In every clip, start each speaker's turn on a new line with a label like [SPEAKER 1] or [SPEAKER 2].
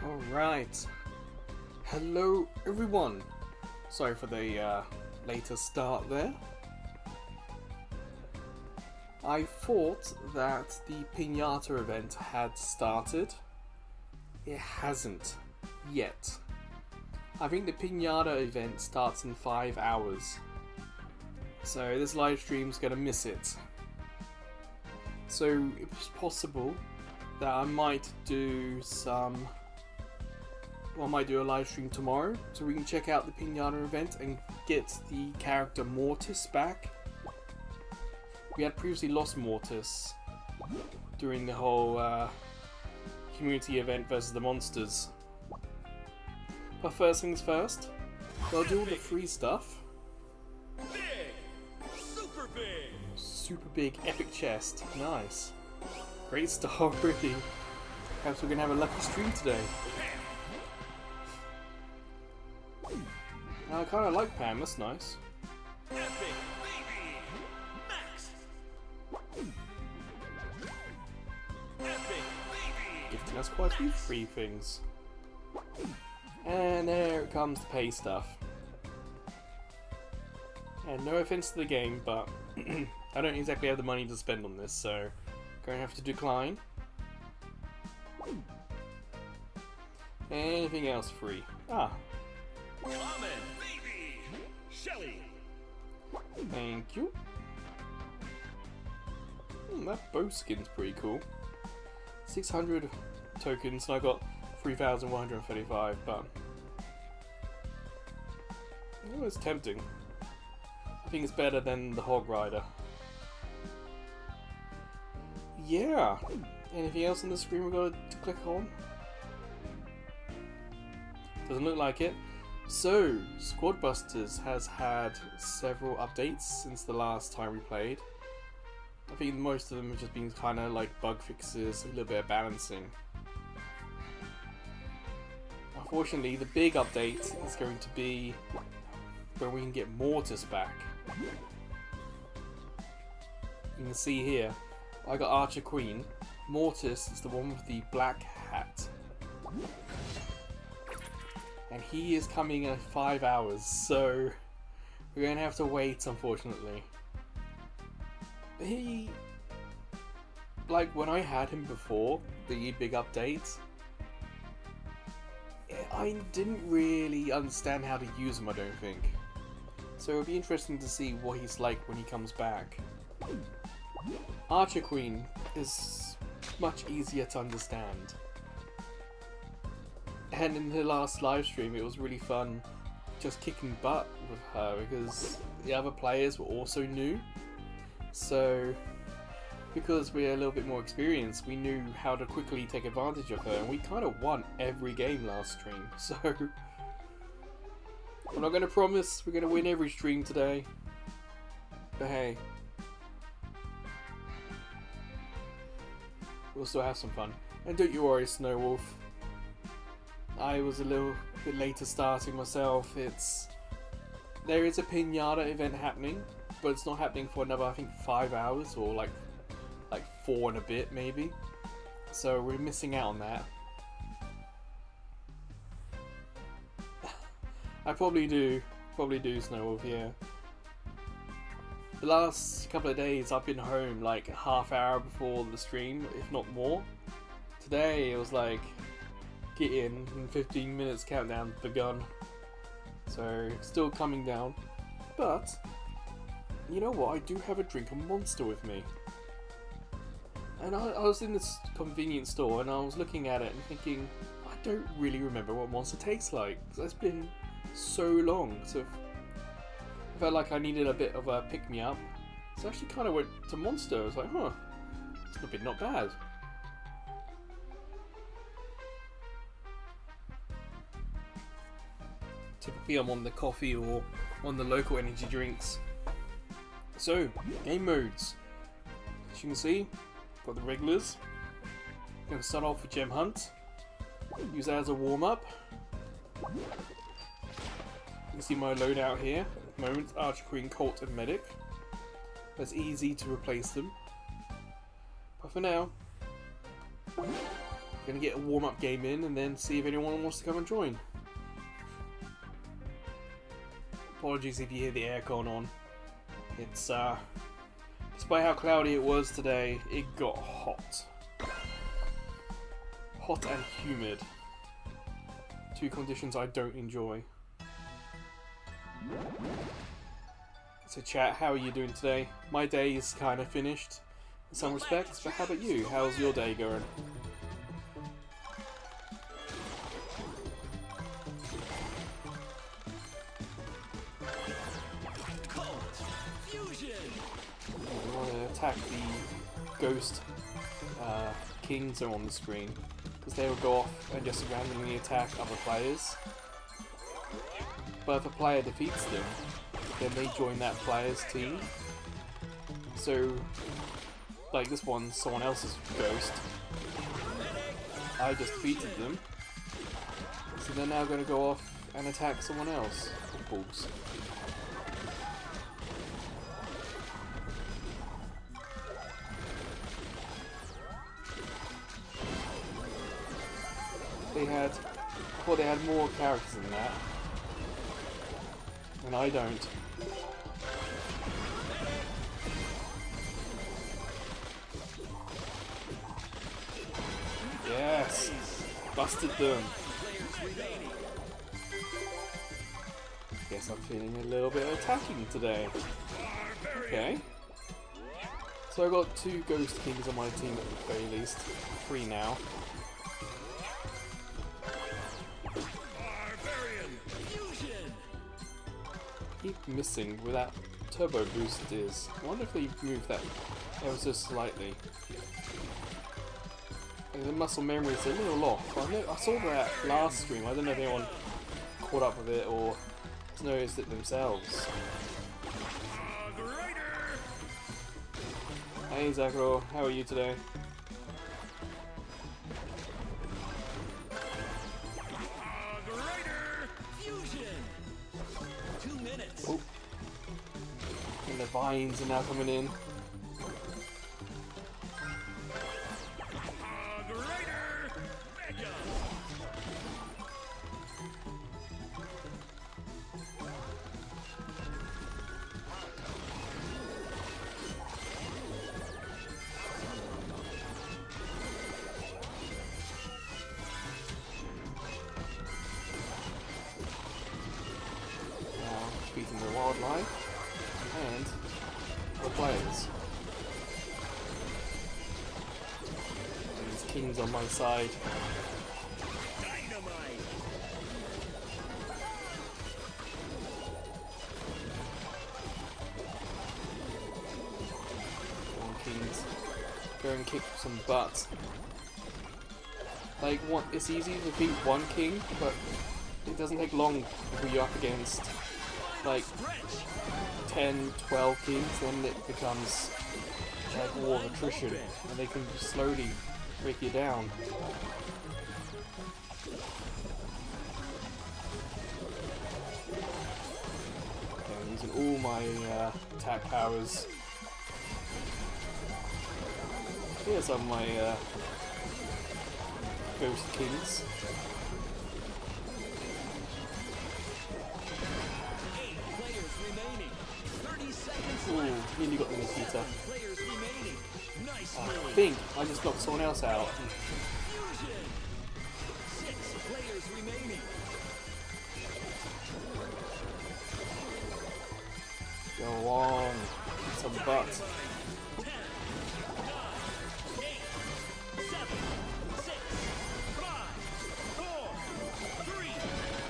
[SPEAKER 1] Alright. Hello everyone. Sorry for the later start there. I thought that the Pinata event had started. It hasn't yet. I think the Pinata event starts in 5 hours. So this live stream's gonna miss it. So it's possible that I might do I might do a live stream tomorrow so we can check out the Pinata event and get the character Mortis back. We had previously lost Mortis during the whole community event versus the monsters. But first things first, I'll do all the free stuff.
[SPEAKER 2] Big! Super big!
[SPEAKER 1] Super big epic chest, nice. Great start already. Perhaps we're gonna have a lucky stream today. I kinda like Pam, that's nice.
[SPEAKER 2] Epic baby! Max! Epic baby!
[SPEAKER 1] Gifting us quite a few free things. And there it comes the pay stuff. And no offense to the game, but I don't exactly have the money to spend on this, so going to have to decline. Anything else free? Ah,
[SPEAKER 2] Common baby! Shelly!
[SPEAKER 1] thank you. That bow skin's pretty cool. 600 tokens, and I got 3,135, but it was tempting. I think it's better than the Hog Rider. Yeah. Anything else on the screen we've got to click on? Doesn't look like it. So, Squad Busters has had several updates since the last time we played. I think most of them have just been kind of like bug fixes, a little bit of balancing. Unfortunately, the big update is going to be when we can get Mortis back. You can see here, I got Archer Queen. Mortis is the one with the black hat. And he is coming in 5 hours, so we're going to have to wait, unfortunately. He, like when I had him before, the big update, I didn't really understand how to use him, I don't think. So it'll be interesting to see what he's like when he comes back. Archer Queen is much easier to understand. And in the last live stream it was really fun just kicking butt with her because the other players were also new. So because we're a little bit more experienced, we knew how to quickly take advantage of her, and we kind of won every game last stream. So I'm not going to promise we're going to win every stream today, but hey, we'll still have some fun. And don't you worry, Snowwolf, I was a little bit later starting myself. There is a Pinata event happening, but it's not happening for another, I think, 5 hours, or like 4 and a bit maybe. So we're missing out on that. I probably do Snowwolf, yeah. The last couple of days I've been home like a half hour before the stream, if not more. Today it was like, get in 15 minutes, countdown begun. So still coming down. But you know what, I do have a drink of Monster with me. And I was in this convenience store and I was looking at it and thinking, I don't really remember what Monster tastes like, because it's been so long. So I felt like I needed a bit of a pick-me-up. So I actually kind of went to Monster. I was like, huh, it's not bad. Typically I'm on the coffee or on the local energy drinks. So, game modes. As you can see, got the regulars. Going to start off with Gem Hunt. Use that as a warm-up. You can see my loadout here. At the moment, Archer, Queen, Colt and Medic. It's easy to replace them. But for now, Gonna get a warm-up game in and then see if anyone wants to come and join. Apologies if you hear the aircon on. It's despite how cloudy it was today, it got hot. Hot and humid. Two conditions I don't enjoy. So chat, how are you doing today? My day is kind of finished in some respects, but how about you? How's your day going? We want to attack the ghost kings are on the screen, because they will go off and just randomly attack other players. But if a player defeats them, then they join that player's team. So, like this one's someone else's ghost. I just defeated them. So they're now going to go off and attack someone else. Balls. I thought they had more characters than that. And I don't. Yes! Busted them! Guess I'm feeling a little bit of attacking today. Okay. So I got 2 Ghost Kings on my team at the very least. 3 now. Keep missing where that turbo boost is. I wonder if they moved that ever so slightly. The muscle memory is a little off. I saw that last stream. I don't know if anyone caught up with it or has noticed it themselves. Hey Zakro, how are you today? Oh. And the vines are now coming in. Beating the wildlife and the players. These kings on my side. Come on, kings. Go and kick some butt. Like, it's easy to defeat one king, but it doesn't take long before you're up against like 10, 12 kings, then it becomes like war of attrition, and they can just slowly break you down. Okay, I'm using all my attack powers. Here's some of my Ghost Kings. Ooh, nearly got the Nikita. I think I just knocked someone else out. Go on, some butt.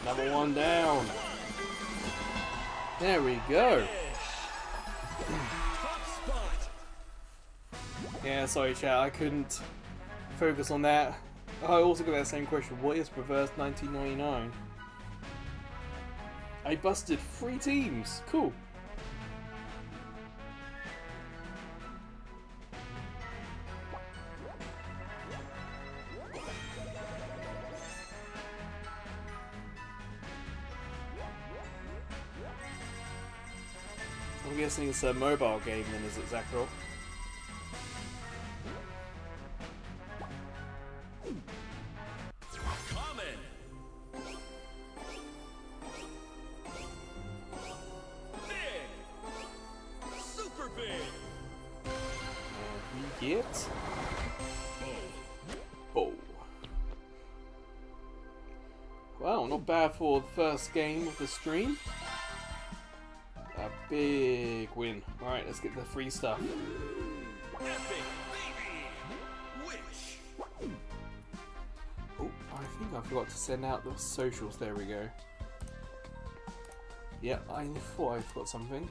[SPEAKER 1] Another one down. There we go. Yeah, sorry chat, I couldn't focus on that. I also got that same question, what is Reverse 1999? I busted 3 teams, cool. I'm guessing it's a mobile game then, is it, Zakro? hit. Oh. Well, not bad for the first game of the stream. A big win. Alright, let's get the free stuff.
[SPEAKER 2] Epic baby. Wish.
[SPEAKER 1] Oh, I think I forgot to send out the socials. There we go. Yep, I thought I forgot something.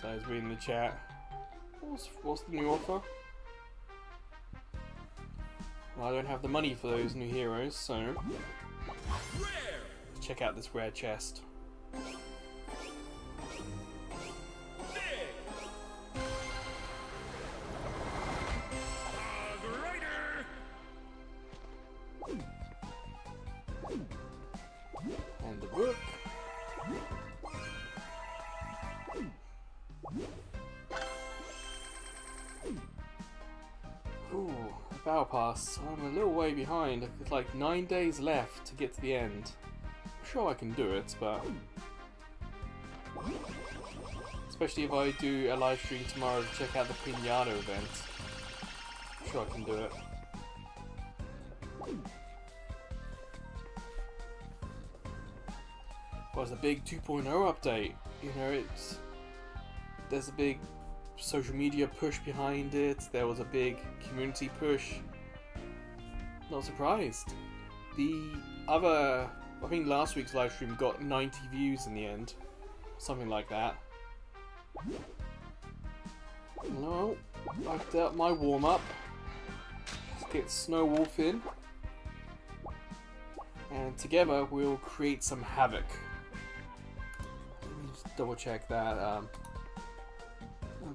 [SPEAKER 1] So I was reading the chat. What's the new offer? Well, I don't have the money for those new heroes, so
[SPEAKER 2] Rare.
[SPEAKER 1] let's check out this rare chest.
[SPEAKER 2] Big. Rider.
[SPEAKER 1] And the book. Ooh, a battle pass. I'm a little way behind. It's like 9 days left to get to the end. I'm sure I can do it, but especially if I do a live stream tomorrow to check out the Pinata event. I'm sure I can do it. Well, it's a big 2.0 update. You know, there's a big social media push behind it. There was a big community push. Not surprised. The other, I think last week's live stream got 90 views in the end. Something like that. No, I've done my warm up. Let's get Snow Wolf in. And together we'll create some havoc. Let me just double check that. I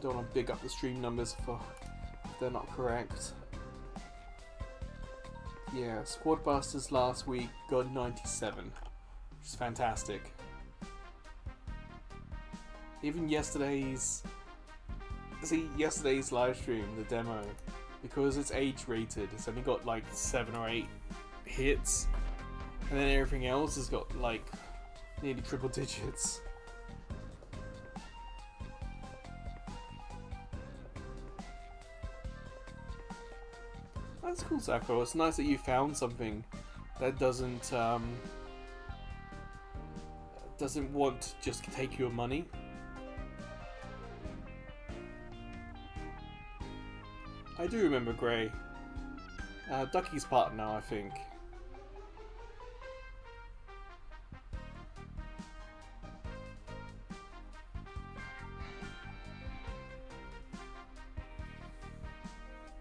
[SPEAKER 1] don't want to big up the stream numbers if they're not correct. Yeah, Squad Busters last week got 97, which is fantastic. Even yesterday's live stream, the demo, because it's age rated, it's only got like 7 or 8 hits, and then everything else has got like nearly triple digits. That's cool, Sako. It's nice that you found something that doesn't want to just take your money. I do remember Grey. Ducky's part now, I think.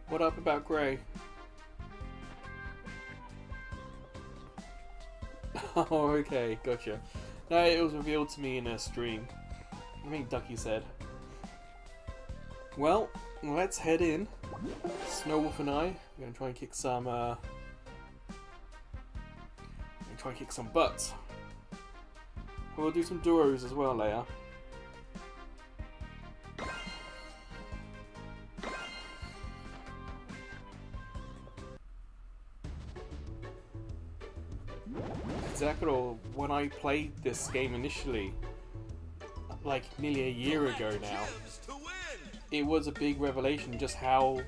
[SPEAKER 1] What up about Grey? Oh, okay, gotcha. No, it was revealed to me in a stream. I think Ducky said. Well, let's head in. Snowwolf and I are gonna try and kick some. Butt. We'll do some duos as well later. Exactly. When I played this game initially, like nearly a year ago now, it was a big revelation just how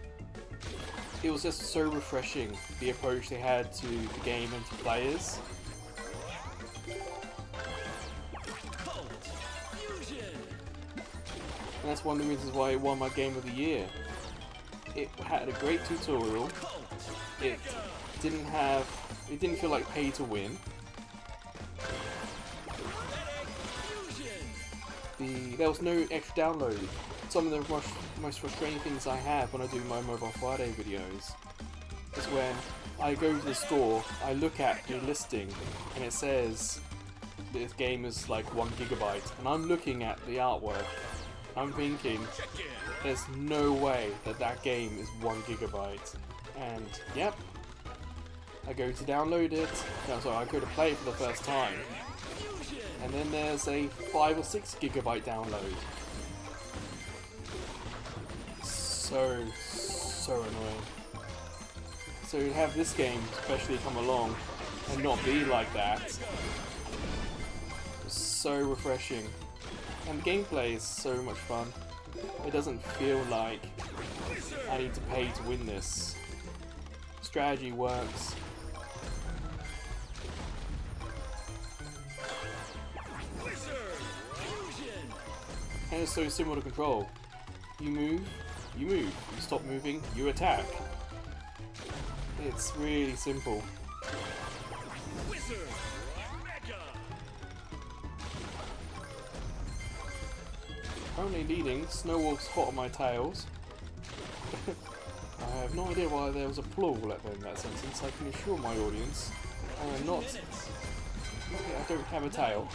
[SPEAKER 1] it was just so refreshing, the approach they had to the game and to players. And that's one of the reasons why it won my Game of the Year. It had a great tutorial. It didn't feel like pay to win. There was no extra download. Some of the most frustrating things I have when I do my Mobile Friday videos is when I go to the store, I look at the listing, and it says this game is like 1 GB, and I'm looking at the artwork. I'm thinking, there's no way that that game is 1 GB. And yep, I go to download it. No, sorry, I go to play it for the first time, And then there's a 5 or 6 gigabyte download. So annoying. So to have this game especially come along and not be like that, so refreshing. And the gameplay is so much fun. It doesn't feel like I need to pay to win this. Strategy works. And it's so similar to Control. You move, you move. You stop moving, you attack. It's really simple. Currently leading, Snowwolf's hot on my tails. I have no idea why there was a plural at the end of that sentence. I can assure my audience I am not. I don't have a tail.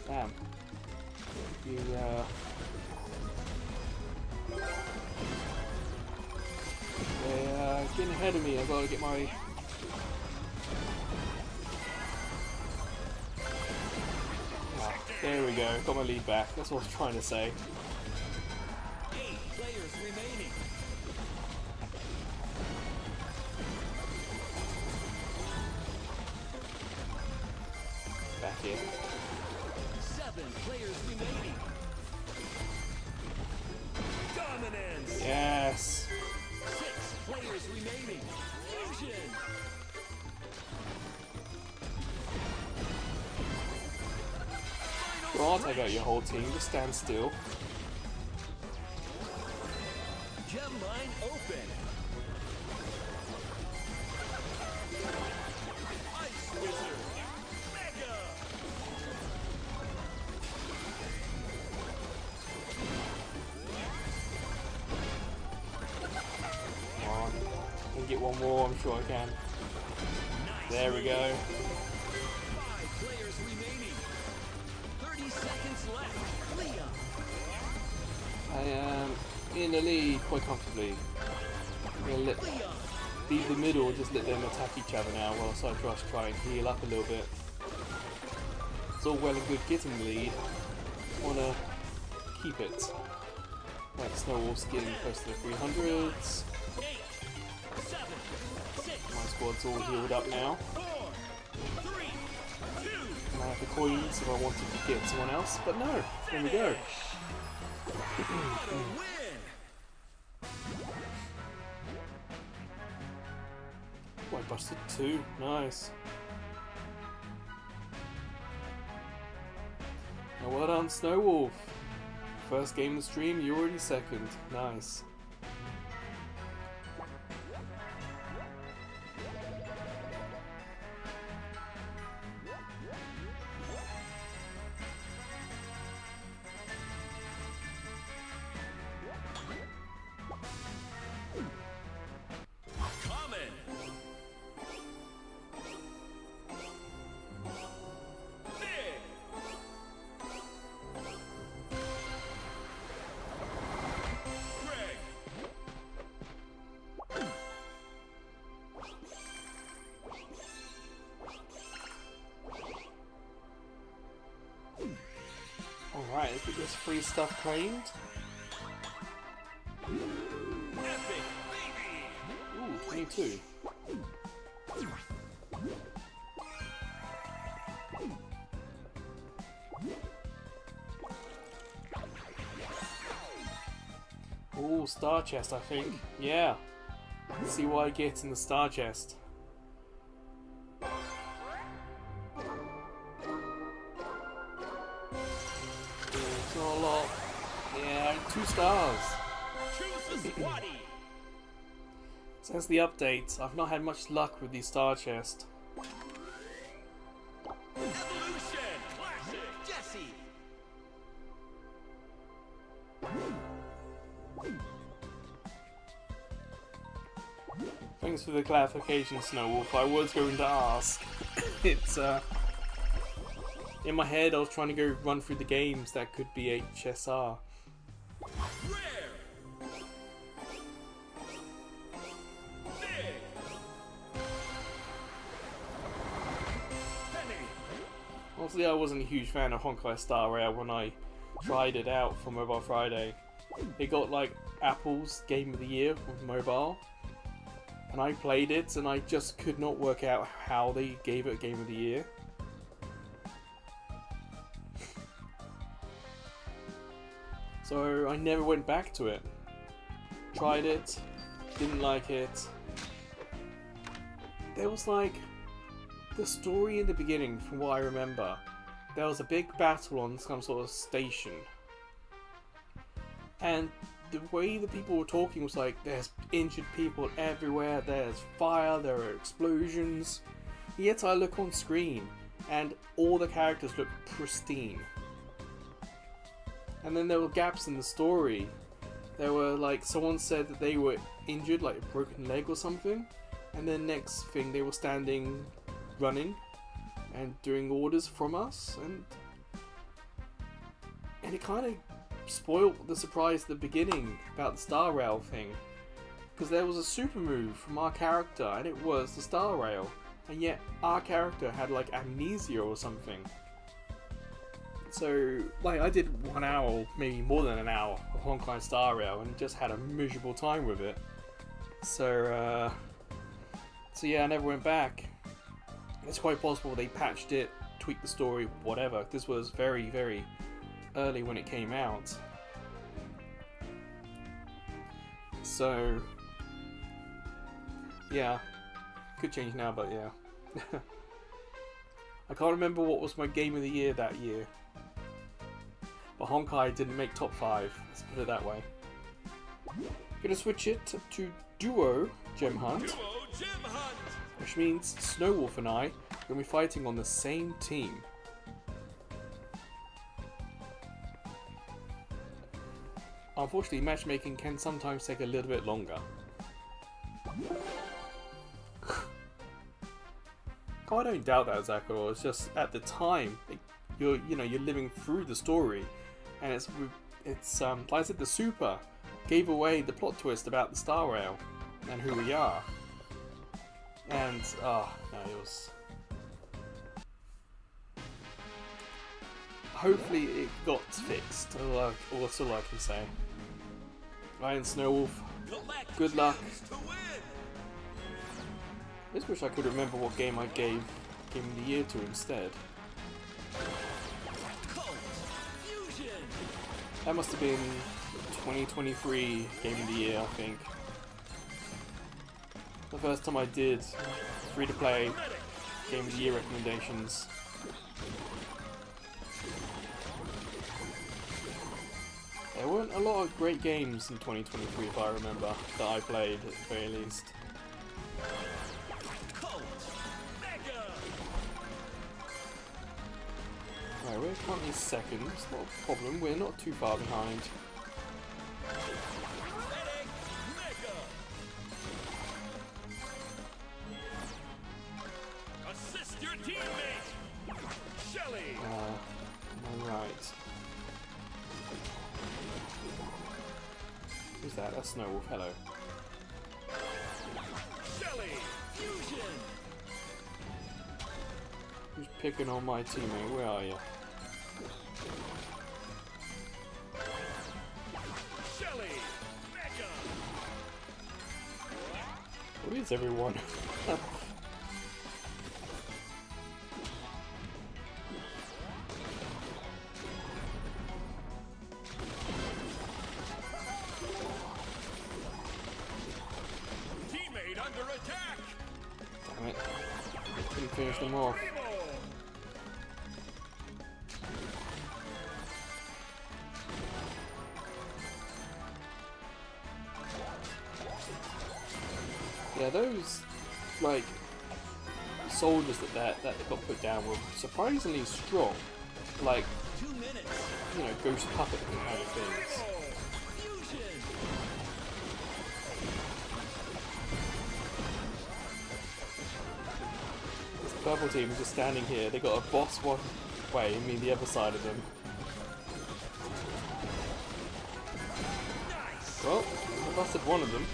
[SPEAKER 1] Damn. You, they're getting ahead of me. I've got to get my... Ah, there we go. Got my lead back. That's what I was trying to say.
[SPEAKER 2] 8 players remaining.
[SPEAKER 1] Back in.
[SPEAKER 2] 7 players remaining. Dominance.
[SPEAKER 1] Yes.
[SPEAKER 2] 6 players remaining. Fusion.
[SPEAKER 1] Well, I'll take out your whole team. Just stand still.
[SPEAKER 2] Gem line open. Ice Wizard. Mega.
[SPEAKER 1] Come on. I can get one more. I'm sure I can. There we go.
[SPEAKER 2] 5 players remaining. 30 seconds left. Leon.
[SPEAKER 1] I am in the lead quite comfortably. I'm gonna leave the middle and just let them attack each other now whilst I just try and heal up a little bit. It's all well and good getting the lead. I want to keep it. Like Snowwolf's getting close to the 300s.
[SPEAKER 2] 8, 7, 6,
[SPEAKER 1] My squad's all healed up now.
[SPEAKER 2] 4, 3, 2.
[SPEAKER 1] And I have the coins if I wanted to get someone else, but no. There we go.
[SPEAKER 2] What a win!
[SPEAKER 1] Oh, I busted 2. Nice. Now well done, Snowwolf. First game of the stream, you're already second. Nice.
[SPEAKER 2] Common. Big. Greg.
[SPEAKER 1] Alright, let's get this free stuff claimed.
[SPEAKER 2] Epic baby.
[SPEAKER 1] Ooh, 22. Ooh, star chest, I think. Yeah. Let's see what I get in the star chest. It's not a lot. Yeah, 2 stars.
[SPEAKER 2] Choose a squatty.
[SPEAKER 1] Since the update, I've not had much luck with the star chest.
[SPEAKER 2] Evolution. Classic. Jesse.
[SPEAKER 1] Thanks for the clarification, Snowwolf. I was going to ask. It's, in my head, I was trying to go run through the games that could be HSR.
[SPEAKER 2] Rare. Big. Penny.
[SPEAKER 1] Honestly, I wasn't a huge fan of Honkai Star Rail when I tried it out for Mobile Friday. It got like Apple's Game of the Year with mobile, and I played it and I just could not work out how they gave it Game of the Year. So I never went back to it. Tried it, didn't like it. There was like the story in the beginning, from what I remember. There was a big battle on some sort of station. And the way the people were talking was like, there's injured people everywhere, there's fire, there are explosions. Yet I look on screen and all the characters look pristine. And then there were gaps in the story. There were like, someone said that they were injured, like a broken leg or something. And then next thing they were standing, running, and doing orders from us. And it kind of spoiled the surprise at the beginning about the Star Rail thing. Because there was a super move from our character and it was the Star Rail. And yet our character had like amnesia or something. So, like, I did 1 hour, maybe more than an hour of Honkai Star Rail and just had a miserable time with it. So yeah, I never went back. It's quite possible they patched it, tweaked the story, whatever. This was very, very early when it came out. So, yeah, could change now, but yeah. I can't remember what was my Game of the Year that year. But Honkai didn't make top 5, let's put it that way. Gonna switch it to Duo Gem Hunt,
[SPEAKER 2] Duo Gem Hunt.
[SPEAKER 1] which means Snowwolf and I are gonna be fighting on the same team. Unfortunately, matchmaking can sometimes take a little bit longer. Oh, I don't doubt that, Zachary. It's just at the time, you're living through the story, and it's like I said, the Super gave away the plot twist about the Star Rail and who we are. And no, it was. Hopefully, it got fixed. That's all I can say. Ryan Snowwolf,
[SPEAKER 2] Collect
[SPEAKER 1] good luck.
[SPEAKER 2] gems to win.
[SPEAKER 1] I just wish I could remember what game I gave Game of the Year to instead.
[SPEAKER 2] Cult Fusion.
[SPEAKER 1] That must have been 2023 Game of the Year, I think. The first time I did free-to-play Game of the Year recommendations. There weren't a lot of great games in 2023, if I remember, that I played at the very least.
[SPEAKER 2] Cult Mega.
[SPEAKER 1] Right, we're currently second, it's not a problem, we're not too far behind.
[SPEAKER 2] Medic Mega. Assist your teammate. Shelly.
[SPEAKER 1] Alright. Who's that? That's Snowwolf, hello.
[SPEAKER 2] Shelly. Fusion.
[SPEAKER 1] Who's picking on my teammate? Where are you?
[SPEAKER 2] Shelly. Mega.
[SPEAKER 1] What is everyone?
[SPEAKER 2] Teammate under attack.
[SPEAKER 1] Damn it. Couldn't finish them off.
[SPEAKER 2] Primo.
[SPEAKER 1] Yeah, those, like, soldiers that got put down were surprisingly strong. Like,
[SPEAKER 2] 2 minutes.
[SPEAKER 1] ghost puppet kind of things.
[SPEAKER 2] Fusion.
[SPEAKER 1] This purple team is just standing here. They got a boss one way and me the other side of them. Well, I busted one of them.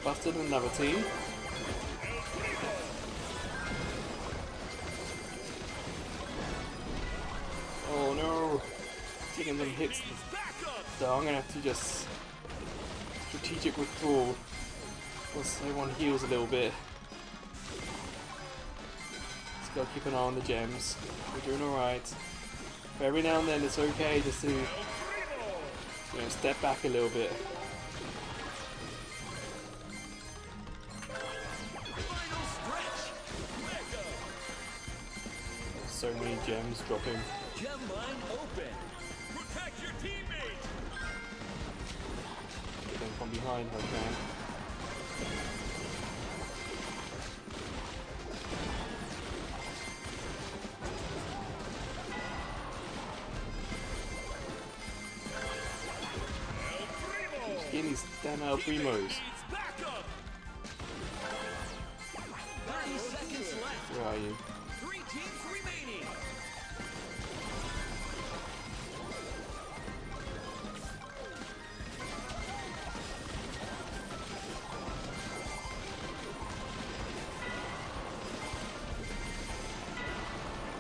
[SPEAKER 1] Busted another team. Oh no! Taking them hits. So I'm gonna have to just strategic withdrawal once everyone heals a little bit. Just gotta keep an eye on the gems. We're doing alright. But every now and then it's okay just to step back a little bit. So many gems dropping.
[SPEAKER 2] Gem line open. Protect your teammate.
[SPEAKER 1] Get them from behind if I can. Just getting these damn El Primos.
[SPEAKER 2] Back up. 30 seconds left.
[SPEAKER 1] Where are you?
[SPEAKER 2] 3 teams remaining.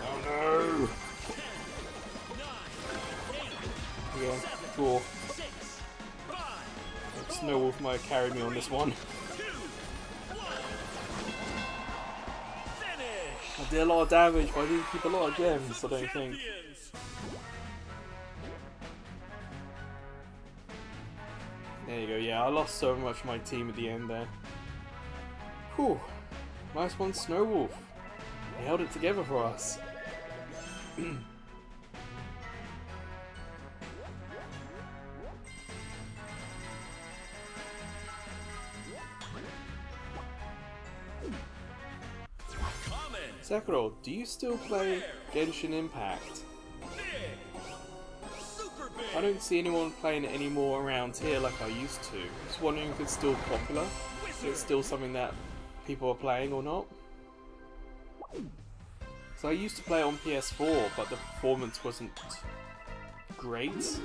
[SPEAKER 1] Oh no!
[SPEAKER 2] 10, 9, 8,
[SPEAKER 1] Yeah,
[SPEAKER 2] 7,
[SPEAKER 1] draw.
[SPEAKER 2] 6, 5,
[SPEAKER 1] Snow Wolf might have carried me on this one.
[SPEAKER 2] 2, 1. Finish.
[SPEAKER 1] I did a lot of damage, but I didn't keep a lot of gems, I don't think.
[SPEAKER 2] Champions.
[SPEAKER 1] There you go, yeah, I lost so much of my team at the end there. Whew. Nice one, Snow Wolf. He held it together for us.
[SPEAKER 2] Comment.
[SPEAKER 1] Sekiro, do you still play Genshin Impact?
[SPEAKER 2] Big. Super big.
[SPEAKER 1] I don't see anyone playing it anymore around here like I used to. Just wondering if it's still popular. If it's still something that people are playing or not. So I used to play it on PS4, but the performance wasn't great.
[SPEAKER 2] Epic,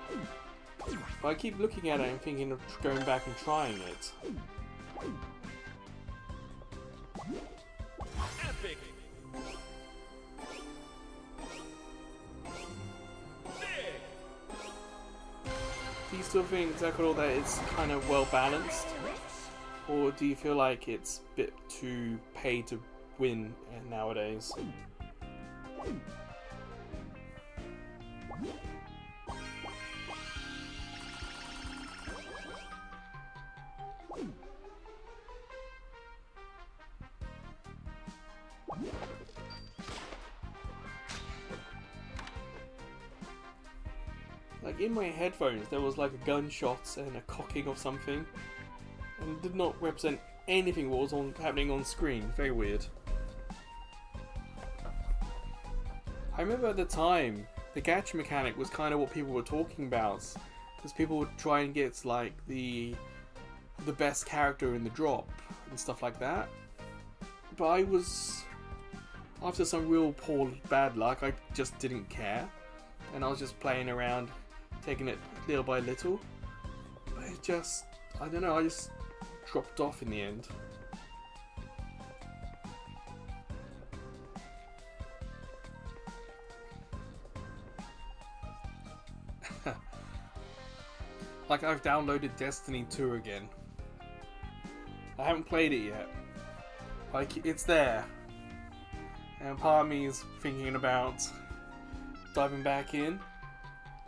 [SPEAKER 2] baby.
[SPEAKER 1] But I keep looking at it and thinking of going back and trying it.
[SPEAKER 2] Epic. Big.
[SPEAKER 1] Do you still think, Zekiro, that it's kind of well balanced? Or do you feel like it's a bit too pay to win nowadays? Like in my headphones there was like a gunshot and a cocking of something, and it did not represent anything what was happening on screen. Very weird. I remember at the time the gacha mechanic was kind of what people were talking about, because people would try and get like the best character in the drop and stuff like that. But I was, after some real poor bad luck, I just didn't care, and I was just playing around, taking it little by little. But it just, I don't know, I just dropped off in the end. Like I've downloaded Destiny 2 again. I haven't played it yet. Like it's there. And part of me is thinking about diving back in.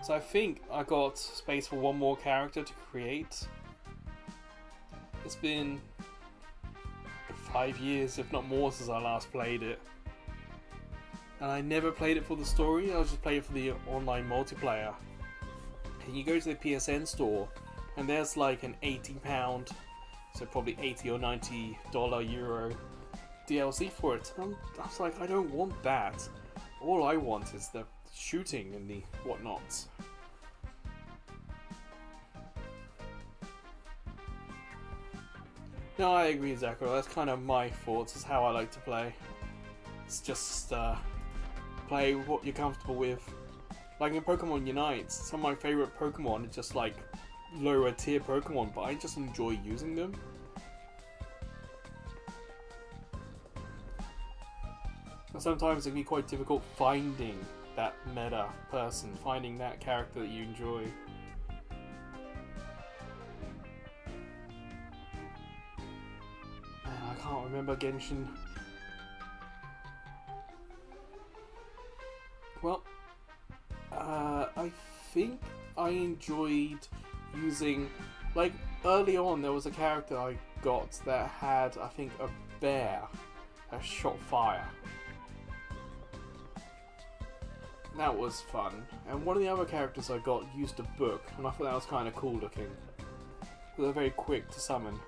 [SPEAKER 1] So I think I got space for one more character to create. It's been 5 years, if not more, since I last played it. And I never played it for the story, I just played it for the online multiplayer. And you go to the PSN store, and there's like an £80, so probably $80 or $90 Euro DLC for it. And I was like, I don't want that. All I want is the shooting and the whatnot. No, I agree, Zakro. That's kind of my thoughts. Is how I like to play. It's just play what you're comfortable with. Like in Pokemon Unite, some of my favourite Pokemon are just like lower tier Pokemon, but I just enjoy using them. And sometimes it can be quite difficult finding that meta person, finding that character that you enjoy. Man, I can't remember Genshin. Well, I think I enjoyed using, like, early on there was a character I got that had, I think, a bear that shot fire. That was fun. And one of the other characters I got used a book, and I thought that was kind of cool looking. They're very quick to summon.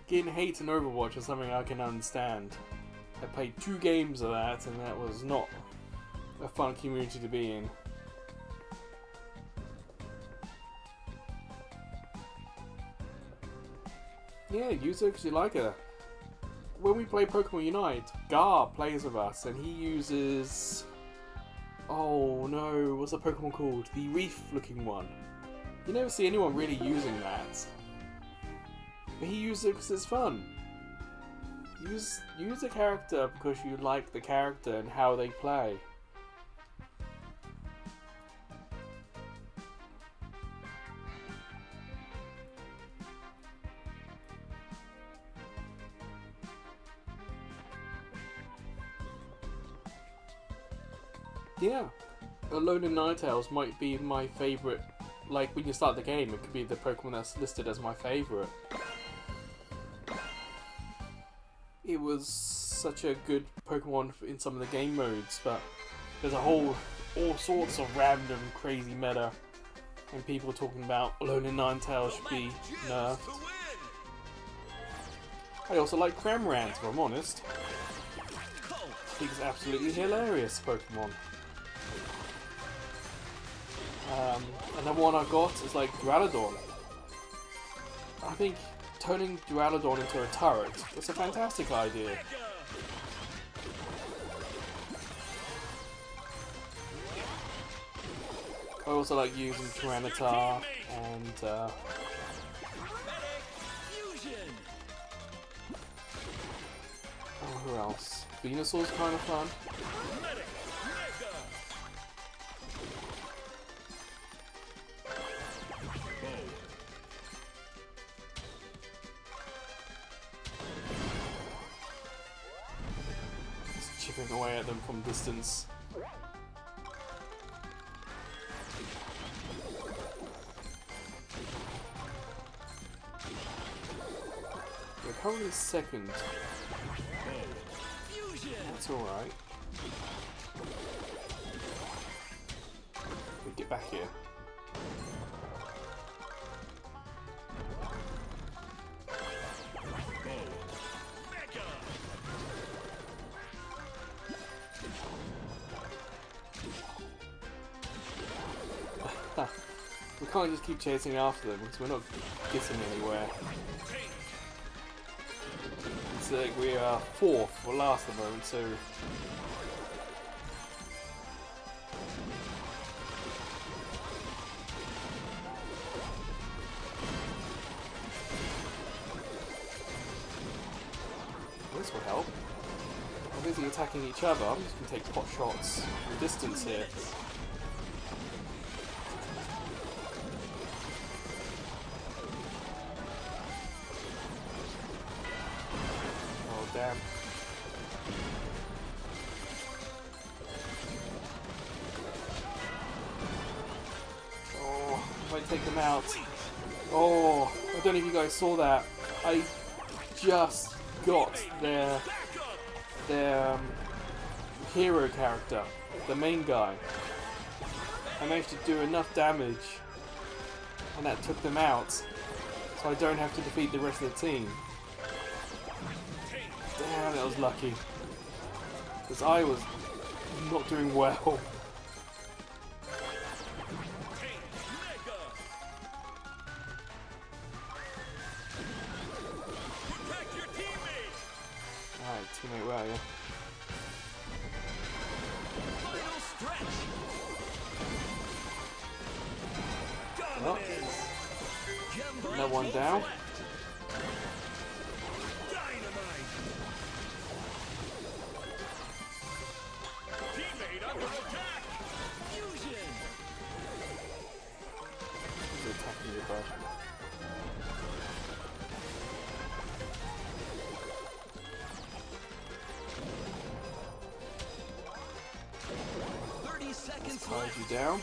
[SPEAKER 1] Getting hate in Overwatch is something I can understand. I played 2 games of that, and that was not a fun community to be in. Yeah, use her because you like her. When we play Pokemon Unite, Gar plays with us, and he uses... Oh no, what's that Pokemon called? The reef-looking one. You never see anyone really using that. But he uses it because it's fun. Use a character because you like the character and how they play. Yeah, Alone in Ninetales might be my favourite. Like, when you start the game, it could be the Pokemon that's listed as my favourite. It was such a good Pokemon in some of the game modes, but there's all sorts of random crazy meta, and people talking about Alone in Ninetales should be nerfed. I also like Cramorant, if I'm honest. I think it's absolutely hilarious Pokemon. Another one I got is like Duraludon. I think turning Duraludon into a turret is a fantastic idea. I also like using Tyranitar and oh, who else? Venusaur's kind of fun. Chipping away at them from distance. We're currently second. That's alright. We get back here. We can't just keep chasing after them because we're not getting anywhere. It's like we are 4th or last at the moment, so... This will help. We're busy attacking each other. I'm just going to take pot shots from distance here. Damn. Oh, I might take them out. Oh, I don't know if you guys saw that. I just got their hero character, the main guy. I managed to do enough damage, and that took them out, so I don't have to defeat the rest of the team. Damn, that was lucky. Because I was not doing well. Teammate, where are you?
[SPEAKER 2] Final stretch.
[SPEAKER 1] Oh.
[SPEAKER 2] Dominance. Gem
[SPEAKER 1] Another one
[SPEAKER 2] break
[SPEAKER 1] down.
[SPEAKER 2] left. Dynamite. Teammate under attack. Fusion.
[SPEAKER 1] He's attacking you, bud.
[SPEAKER 2] Seconds
[SPEAKER 1] Ties
[SPEAKER 2] left.
[SPEAKER 1] you down.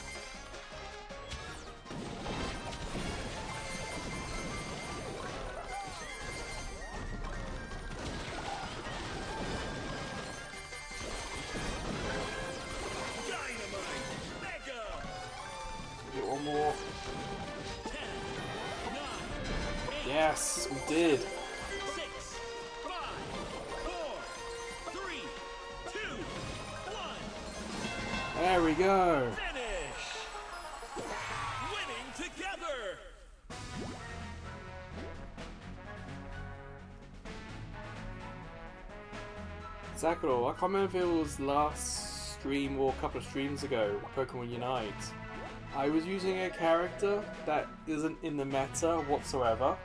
[SPEAKER 2] Dynamite. Mega.
[SPEAKER 1] Get one more.
[SPEAKER 2] 10, 9, 8,
[SPEAKER 1] Yes, we did.
[SPEAKER 2] 6, 5, 4, 3, 2, 1.
[SPEAKER 1] There we go.
[SPEAKER 2] Finish! Winning together!
[SPEAKER 1] Sakura, I can't remember if it was last stream or a couple of streams ago, Pokemon Unite. I was using a character that isn't in the meta whatsoever.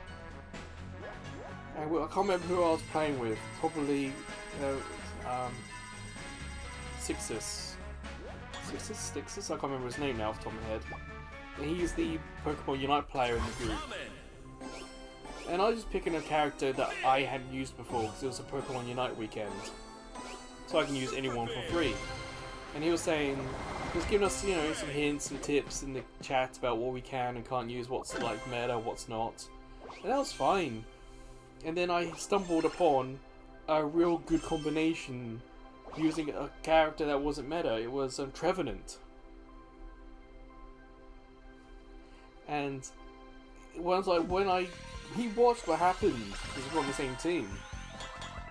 [SPEAKER 1] And I can't remember who I was playing with. Probably Sixus. Sixus? I can't remember his name now off the top of my head. And he's the Pokemon Unite player in the group. And I was just picking a character that I hadn't used before because it was a Pokemon Unite weekend. So I can use anyone for free. And he was saying, he was giving us, you know, some hints and tips in the chat about what we can and can't use, what's like meta, what's not. And that was fine. And then I stumbled upon a real good combination using a character that wasn't meta. It was Trevenant. And he watched what happened because we were on the same team.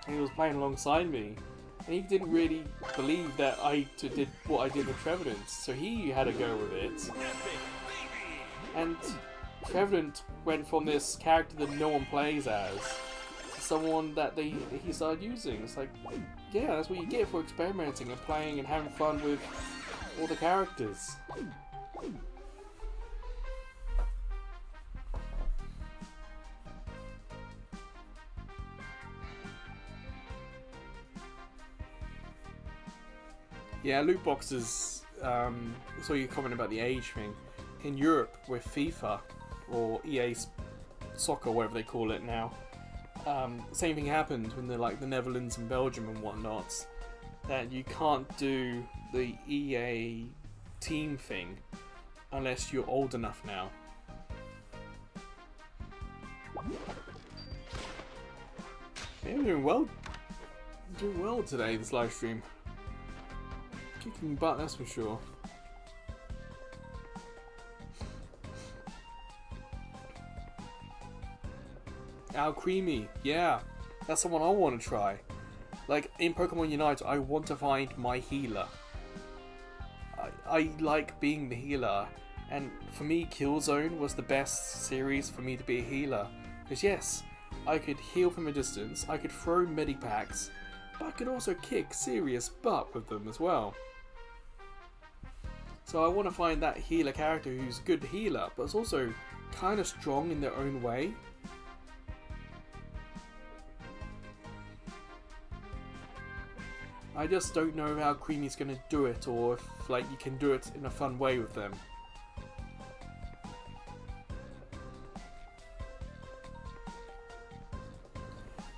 [SPEAKER 1] And he was playing alongside me. And he didn't really believe that I did what I did with Trevenant. So he had a go with it. And Trevenant went from this character that no one plays as to someone that he started using. It's like, yeah, that's what you get for experimenting and playing and having fun with all the characters. Yeah, loot boxes, so you comment about the age thing. In Europe, with FIFA, or EA Soccer, whatever they call it now, same thing happened in the Netherlands and Belgium and whatnot, that you can't do the EA team thing unless you're old enough now. Yeah, we're doing well today, this live stream. Kicking butt, that's for sure. Al Creamy, yeah, that's the one I want to try. Like, in Pokemon Unite, I want to find my healer. I like being the healer, and for me, Killzone was the best series for me to be a healer. Because yes, I could heal from a distance, I could throw medipacks, but I could also kick serious butt with them as well. So I want to find that healer character who's a good healer, but is also kind of strong in their own way. I just don't know how Creamy's going to do it, or if like you can do it in a fun way with them.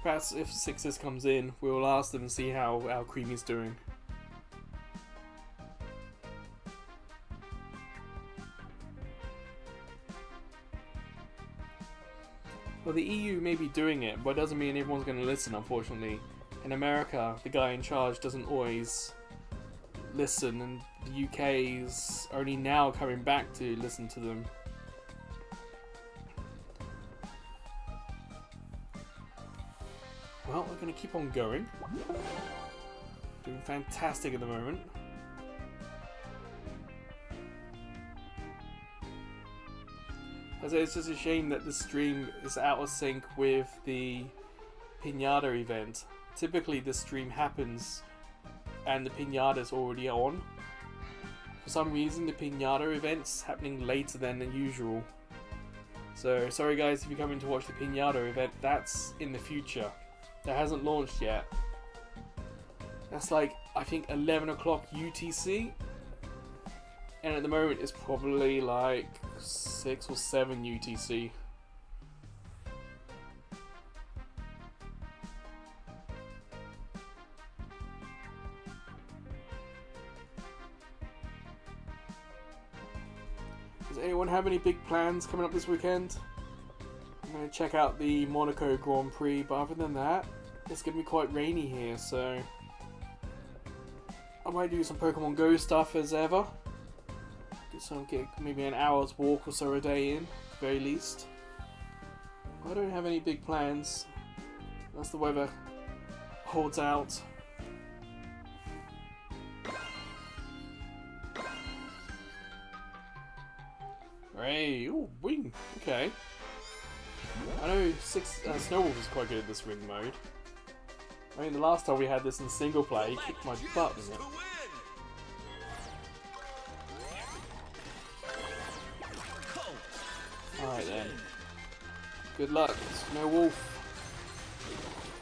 [SPEAKER 1] Perhaps if Sixes comes in, we'll ask them and see how Creamy's doing. Well, the EU may be doing it, but it doesn't mean everyone's going to listen, unfortunately. In America, the guy in charge doesn't always listen, and the UK is only now coming back to listen to them. Well, we're going to keep on going. Doing fantastic at the moment. It's just a shame that the stream is out of sync with the Pinata event. typically this stream happens and the pinata's already on. For some reason the pinata event's happening later than usual. So sorry guys if you're coming to watch the pinata event, that's in the future. That hasn't launched yet. That's like, I think 11 o'clock UTC. And at the moment it's probably like 6 or 7 UTC. Does anyone have any big plans coming up this weekend? I'm going to check out the Monaco Grand Prix, but other than that, it's going to be quite rainy here, so I might do some Pokemon Go stuff as ever. Get maybe an hour's walk or so a day in, at the very least. I don't have any big plans, unless the weather holds out. Hey, ooh, wing, okay. I know Snowwolf is quite good at this ring mode. I mean, the last time we had this in single player, he kicked my butt in it. Alright then. Good luck, Snowwolf.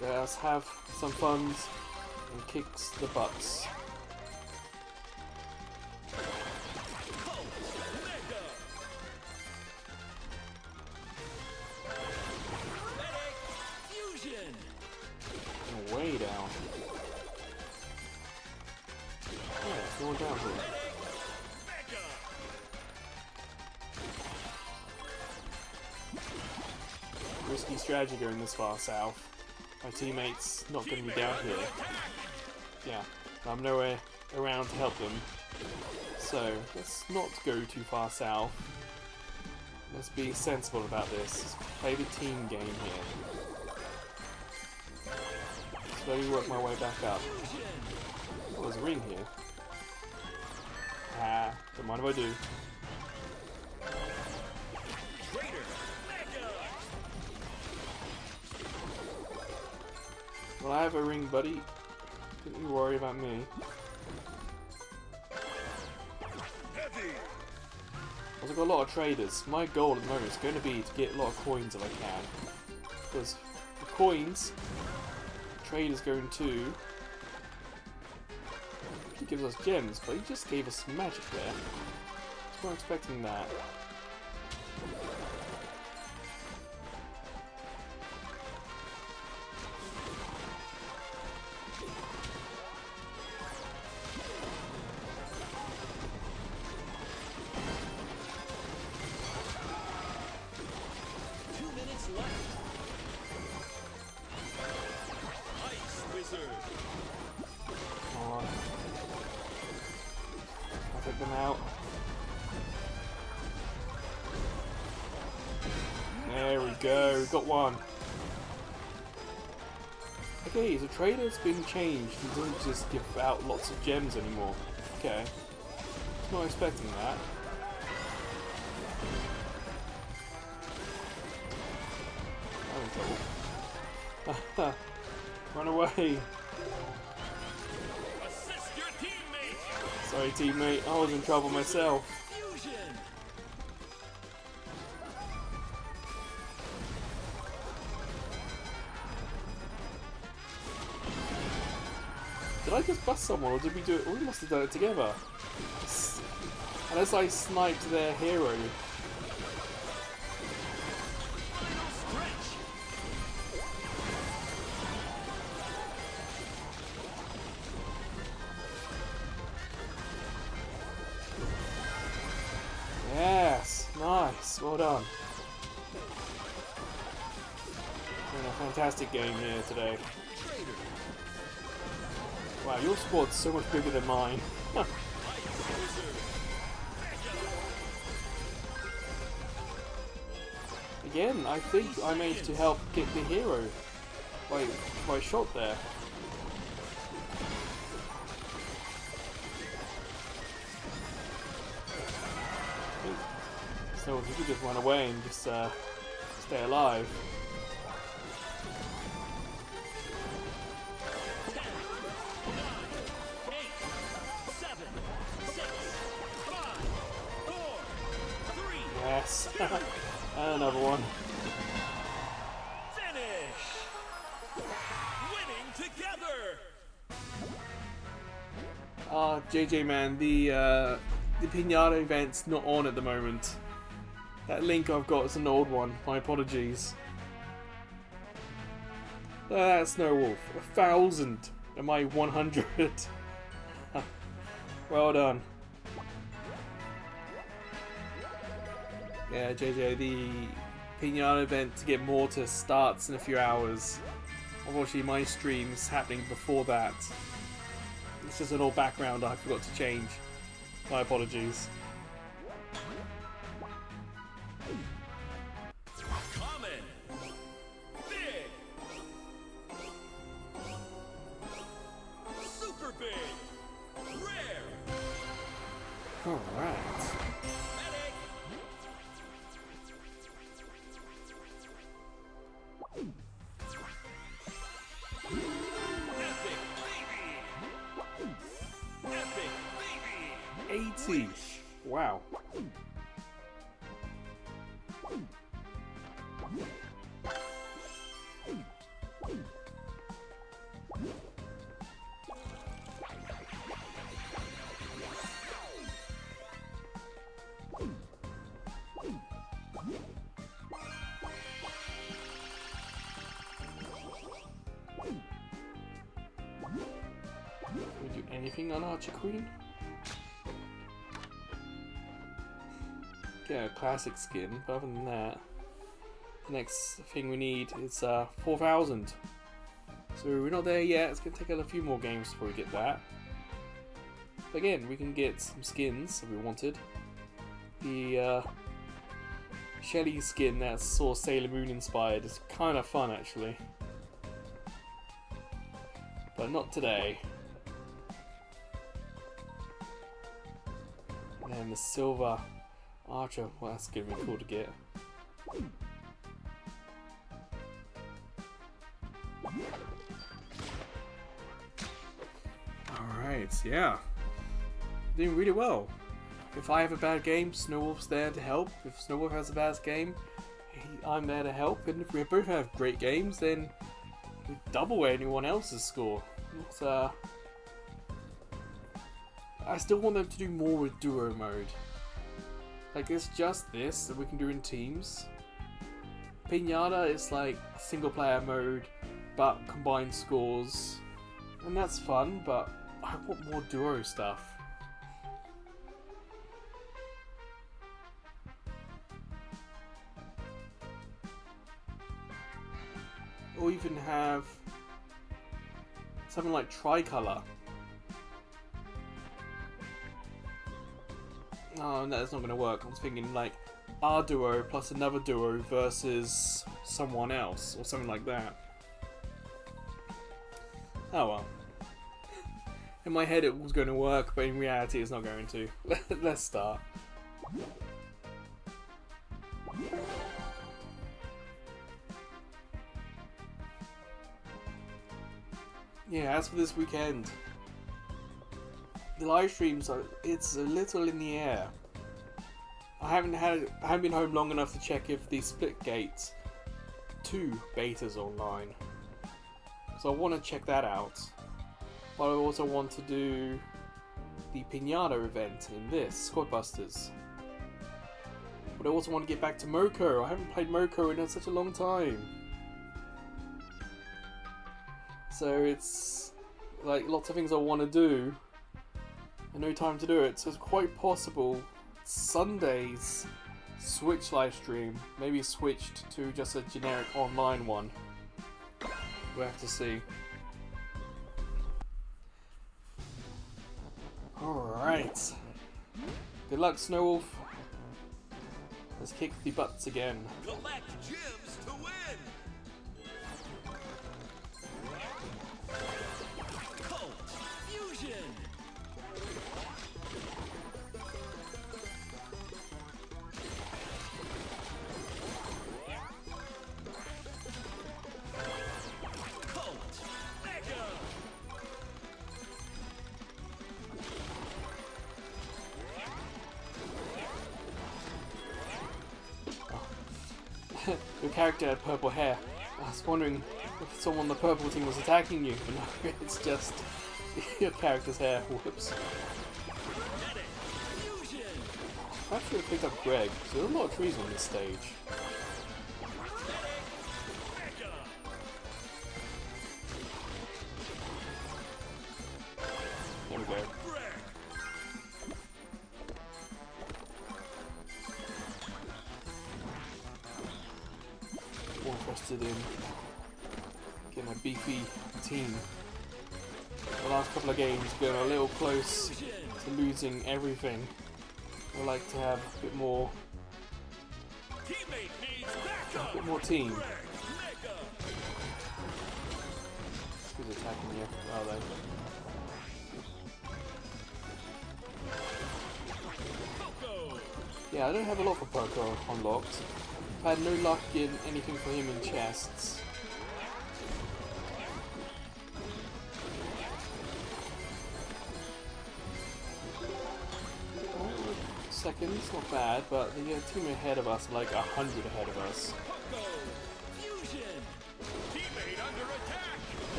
[SPEAKER 1] Let us have some fun and kicks the butts. Way down. Yeah, it's going down here. Risky strategy going this far south. My teammate's not going to be down here. Yeah, I'm nowhere around to help them. So, let's not go too far south. Let's be sensible about this. Let's play the team game here. Slowly work my way back up. Oh, there's a ring here. Ah, don't mind if I do. Well, I have a ring, buddy. Don't you worry about me. I've got a lot of traders. My goal at the moment is going to be to get a lot of coins if I can. Because the coins, trade is going to... He gives us gems, but he just gave us magic there. I was not expecting that. Them out. There we go, we got one. Okay, so trader's been changed. He doesn't just give out lots of gems anymore. Okay. I was not expecting that. I'm in trouble. Run away. Sorry teammate, I was in trouble myself. Did I just bust someone or did we do it? We must have done it together. Unless I sniped their hero. Yes, nice, well done. Doing a fantastic game here today. Wow, your squad's so much bigger than mine. Again, I think I managed to help get the hero by shot there. So if you could just run away and just stay alive. Another one.
[SPEAKER 2] Finish. Winning together.
[SPEAKER 1] JJ man, the Pinata event's not on at the moment. That link I've got is an old one. My apologies. That's Snow Wolf. 1,000. Am I 100? Well done. Yeah, JJ, the Pinata event to get Mortis starts in a few hours. Unfortunately, my stream's happening before that. It's just an old background I forgot to change. My apologies.
[SPEAKER 2] Common. Big. Super big. Rare.
[SPEAKER 1] Alright.
[SPEAKER 2] Medic. Epic baby. Epic baby.
[SPEAKER 1] 80. Wow. Can we do anything on Archer Queen? Get a classic skin, but other than that, the next thing we need is 4,000. So we're not there yet, it's going to take a few more games before we get that. But again, we can get some skins if we wanted. The Shelly skin that's sort of Sailor Moon inspired is kind of fun actually. But not today. And then the silver Archer, well that's gonna be cool to get. Alright, yeah. Doing really well. If I have a bad game, Snowwolf's there to help. If Snowwolf has a bad game, I'm there to help. And if we both have great games, then we double anyone else's score. It's, I still want them to do more with duo mode. Like it's just this that we can do in teams. Pinata is like single player mode, but combined scores. And that's fun, but I want more duo stuff. Or even have something like Tricolor. Oh, no, that's not going to work. I was thinking like our duo plus another duo versus someone else or something like that. Oh well. In my head it was going to work, but in reality it's not going to. Let's start. Yeah, as for this weekend, the live streams it's a little in the air. I haven't been home long enough to check if the Splitgate 2 beta's online. So I want to check that out. But I also want to do the Pinata event in this Squadbusters. But I also want to get back to Moko. I haven't played Moko in such a long time. So it's like lots of things I want to do and no time to do it. So it's quite possible Sunday's Switch live stream maybe switched to just a generic online one. We'll have to see. Alright. Good luck, Snowwolf. Let's kick the butts again.
[SPEAKER 2] Collect gems to win. Cult Fusion. Cult Mega.
[SPEAKER 1] Your character had purple hair. I was wondering if someone on the purple team was attacking you, but no, it's just your character's hair. Whoops. I should have picked up Greg, because there are a lot of trees on this stage. There we go. More interested in getting a beefy team. The last couple of games going a little close to losing everything. I like to have a bit more team. Who's attacking you? Are they? Yeah, I don't have a lot for Poco unlocked. I've had no luck in anything for him in chests. Seconds, not bad, but the team ahead of us are like 100 ahead of us.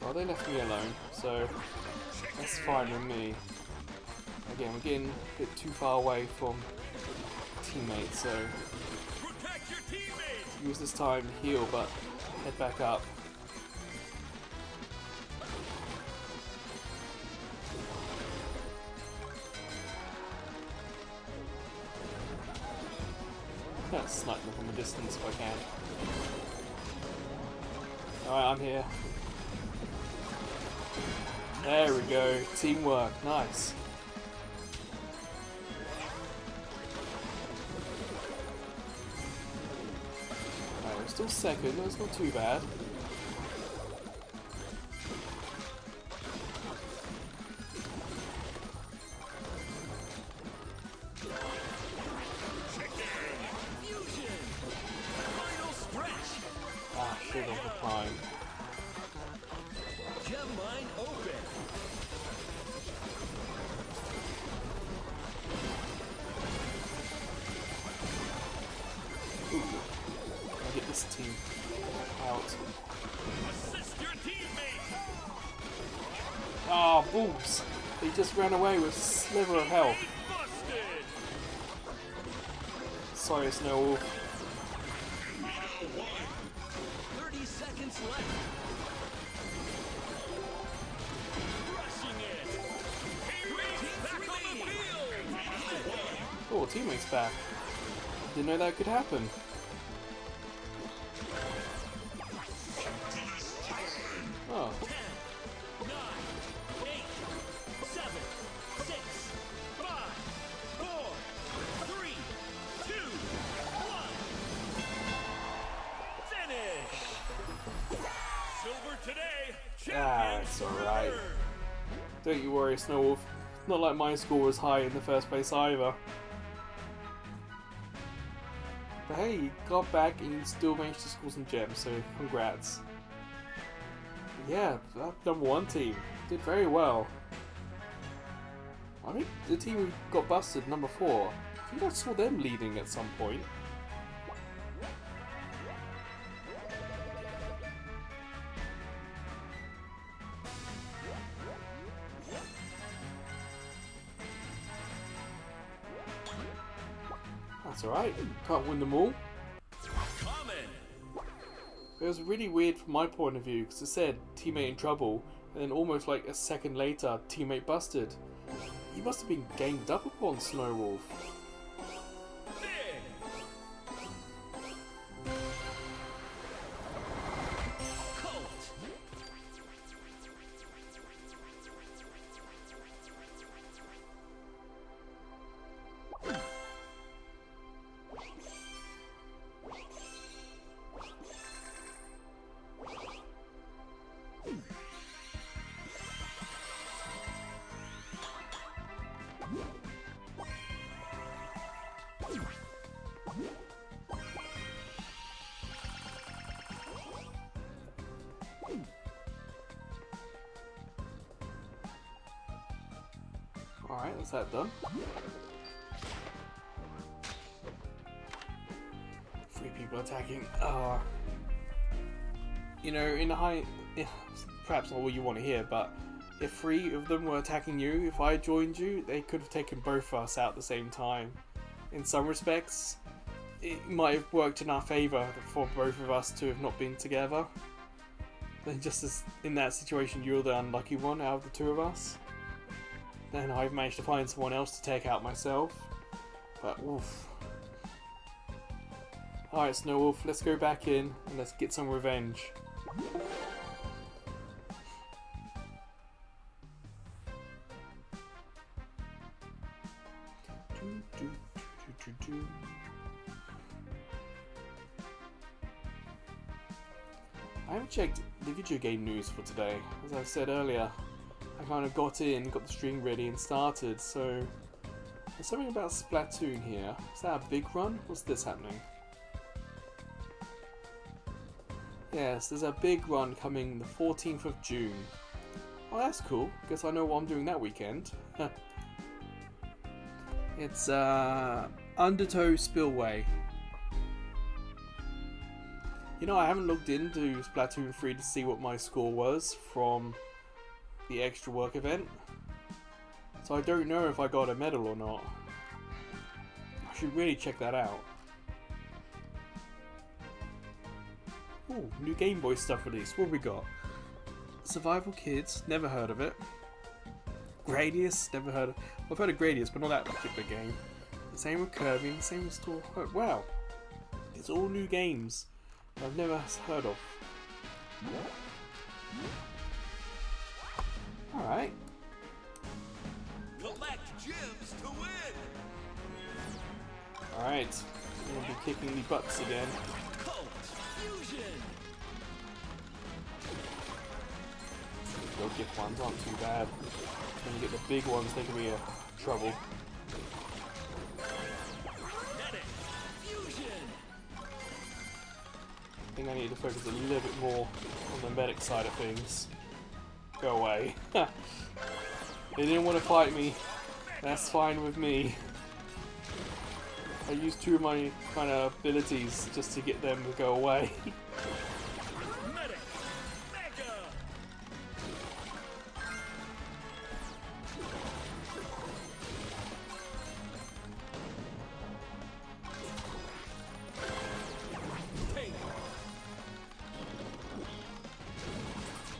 [SPEAKER 1] Well, they left me alone, so that's fine with me. Again, we're getting a bit too far away from teammates, so use this time to heal, but head back up. I'll snipe them from a distance if I can. Alright, I'm here. There we go. Teamwork. Nice. Alright, we're still second. That's not too bad. Ah, shit on the climb. Get this team out. Ah, oh, balls! He just ran away with a sliver of health. Sorry, Snow Wolf.
[SPEAKER 2] 30 seconds left.
[SPEAKER 1] Oh, teammate's back. Didn't know that could happen. Oh.
[SPEAKER 2] 10, 9, 8, 7, 6, 5, 4, 3, 2, 1. Finish. Silver today.
[SPEAKER 1] That's alright. Don't you worry, Snow Wolf. Not like my score was high in the first place either. But hey, you got back and you still managed to score some gems, so congrats. Yeah, that #1 team did very well. I think the team who got busted, number 4, I think I saw them leading at some point. That's alright, can't win them all. It was really weird from my point of view because it said teammate in trouble and then almost like a second later teammate busted. He must have been ganged up upon, Snow Wolf. Is that done? 3 people attacking. You know, in the high, perhaps not what you want to hear, but if 3 of them were attacking you, if I joined you, they could have taken both of us out at the same time. In some respects, it might have worked in our favour for both of us to have not been together. Then just as in that situation you're the unlucky one out of the 2 of us. Then I've managed to find someone else to take out myself. But oof. Alright, Snowwolf, let's go back in and let's get some revenge. I haven't checked the video game news for today. As I said earlier, I kind of got the stream ready and started, so there's something about Splatoon here. Is that a big run? What's this happening? Yes, there's a big run coming the 14th of June. Oh, that's cool. Guess I know what I'm doing that weekend. It's Undertow Spillway. You know, I haven't looked into Splatoon 3 to see what my score was from the extra work event. So I don't know if I got a medal or not. I should really check that out. Ooh, new Game Boy stuff released. What have we got? Survival Kids, never heard of it. Gradius, never heard of. Well, I've heard of Gradius, but not that particular game. The same with Kirby, the same with Store. Oh, wow, it's all new games I've never heard of. All right.
[SPEAKER 2] Collect gems to win.
[SPEAKER 1] All right. I'm gonna be kicking the butts again. The gift ones aren't too bad. When you get the big ones, they can be trouble. I think I need to focus a little bit more on the medic side of things. Go away. They didn't want to fight me. That's fine with me. I used 2 of my kind of abilities just to get them to go away.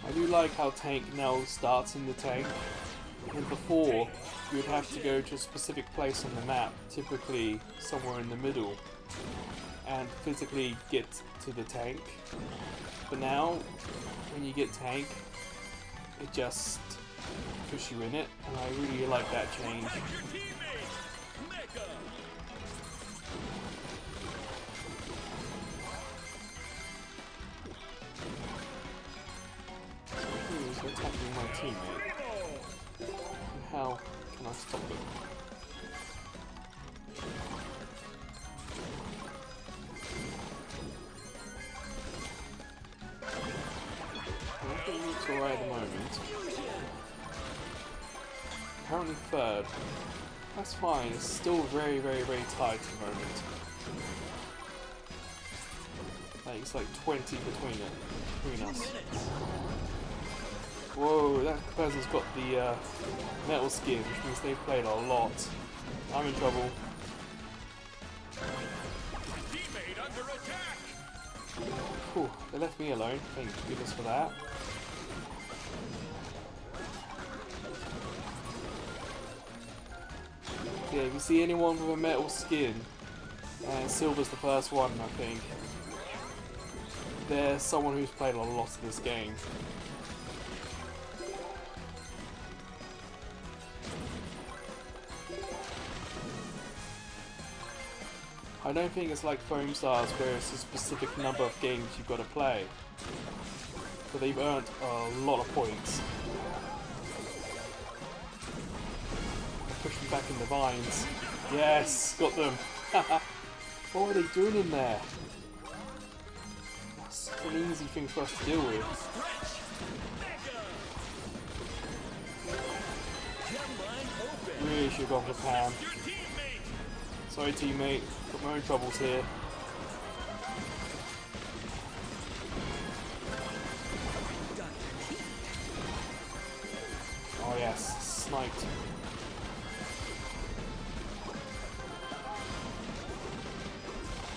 [SPEAKER 1] I do like how tank now starts in the tank, and before you would have to go to a specific place on the map, typically somewhere in the middle, and physically get to the tank. But now, when you get tank, it just puts you in it, and I really like that change. Who's attacking my teammate? And how can I stop it? I think it looks alright at the moment. Currently 3rd. That's fine, it's still very, very, very tight at the moment. Like, it's like 20 between us. Whoa, that person's got the metal skin, which means they've played a lot. I'm in trouble. Whew, they left me alone, thank goodness for that. Yeah, if you see anyone with a metal skin, and Silver's the first one, I think, they're someone who's played a lot of this game. I don't think it's like Foam Stars where it's a specific number of games you've got to play. But they've earned a lot of points. Push them back in the vines. Yes, got them. What are they doing in there? That's such an easy thing for us to deal with. Really should have gone for Pam.
[SPEAKER 2] Your teammate.
[SPEAKER 1] Sorry, teammate. Got my own troubles here. Oh yes, sniped.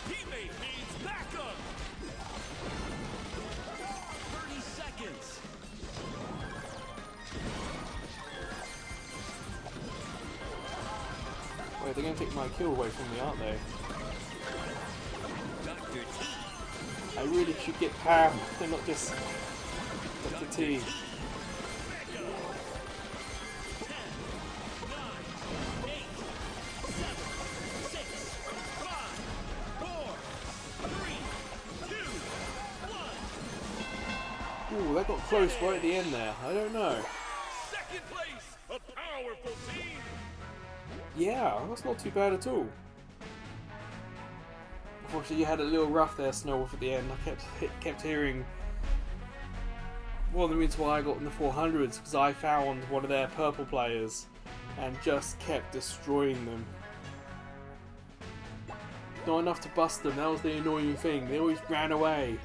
[SPEAKER 2] Teammate needs backup. 30 seconds.
[SPEAKER 1] Wait, they're gonna take my kill away from me, aren't they?
[SPEAKER 2] Dr. T.
[SPEAKER 1] I really should get Pam. They're not just Dr. T.
[SPEAKER 2] 10, 9, 8, 7, 6, 5, 4, 3, 2, 1.
[SPEAKER 1] Ooh, that got close right at the end there. I don't know.
[SPEAKER 2] Second place, a powerful team.
[SPEAKER 1] Yeah, that's not too bad at all. Unfortunately, you had a little rough there, Snowwolf, at the end. I kept hearing one of the reasons why I got in the 400s, because I found one of their purple players and just kept destroying them. Not enough to bust them, that was the annoying thing. They always ran away.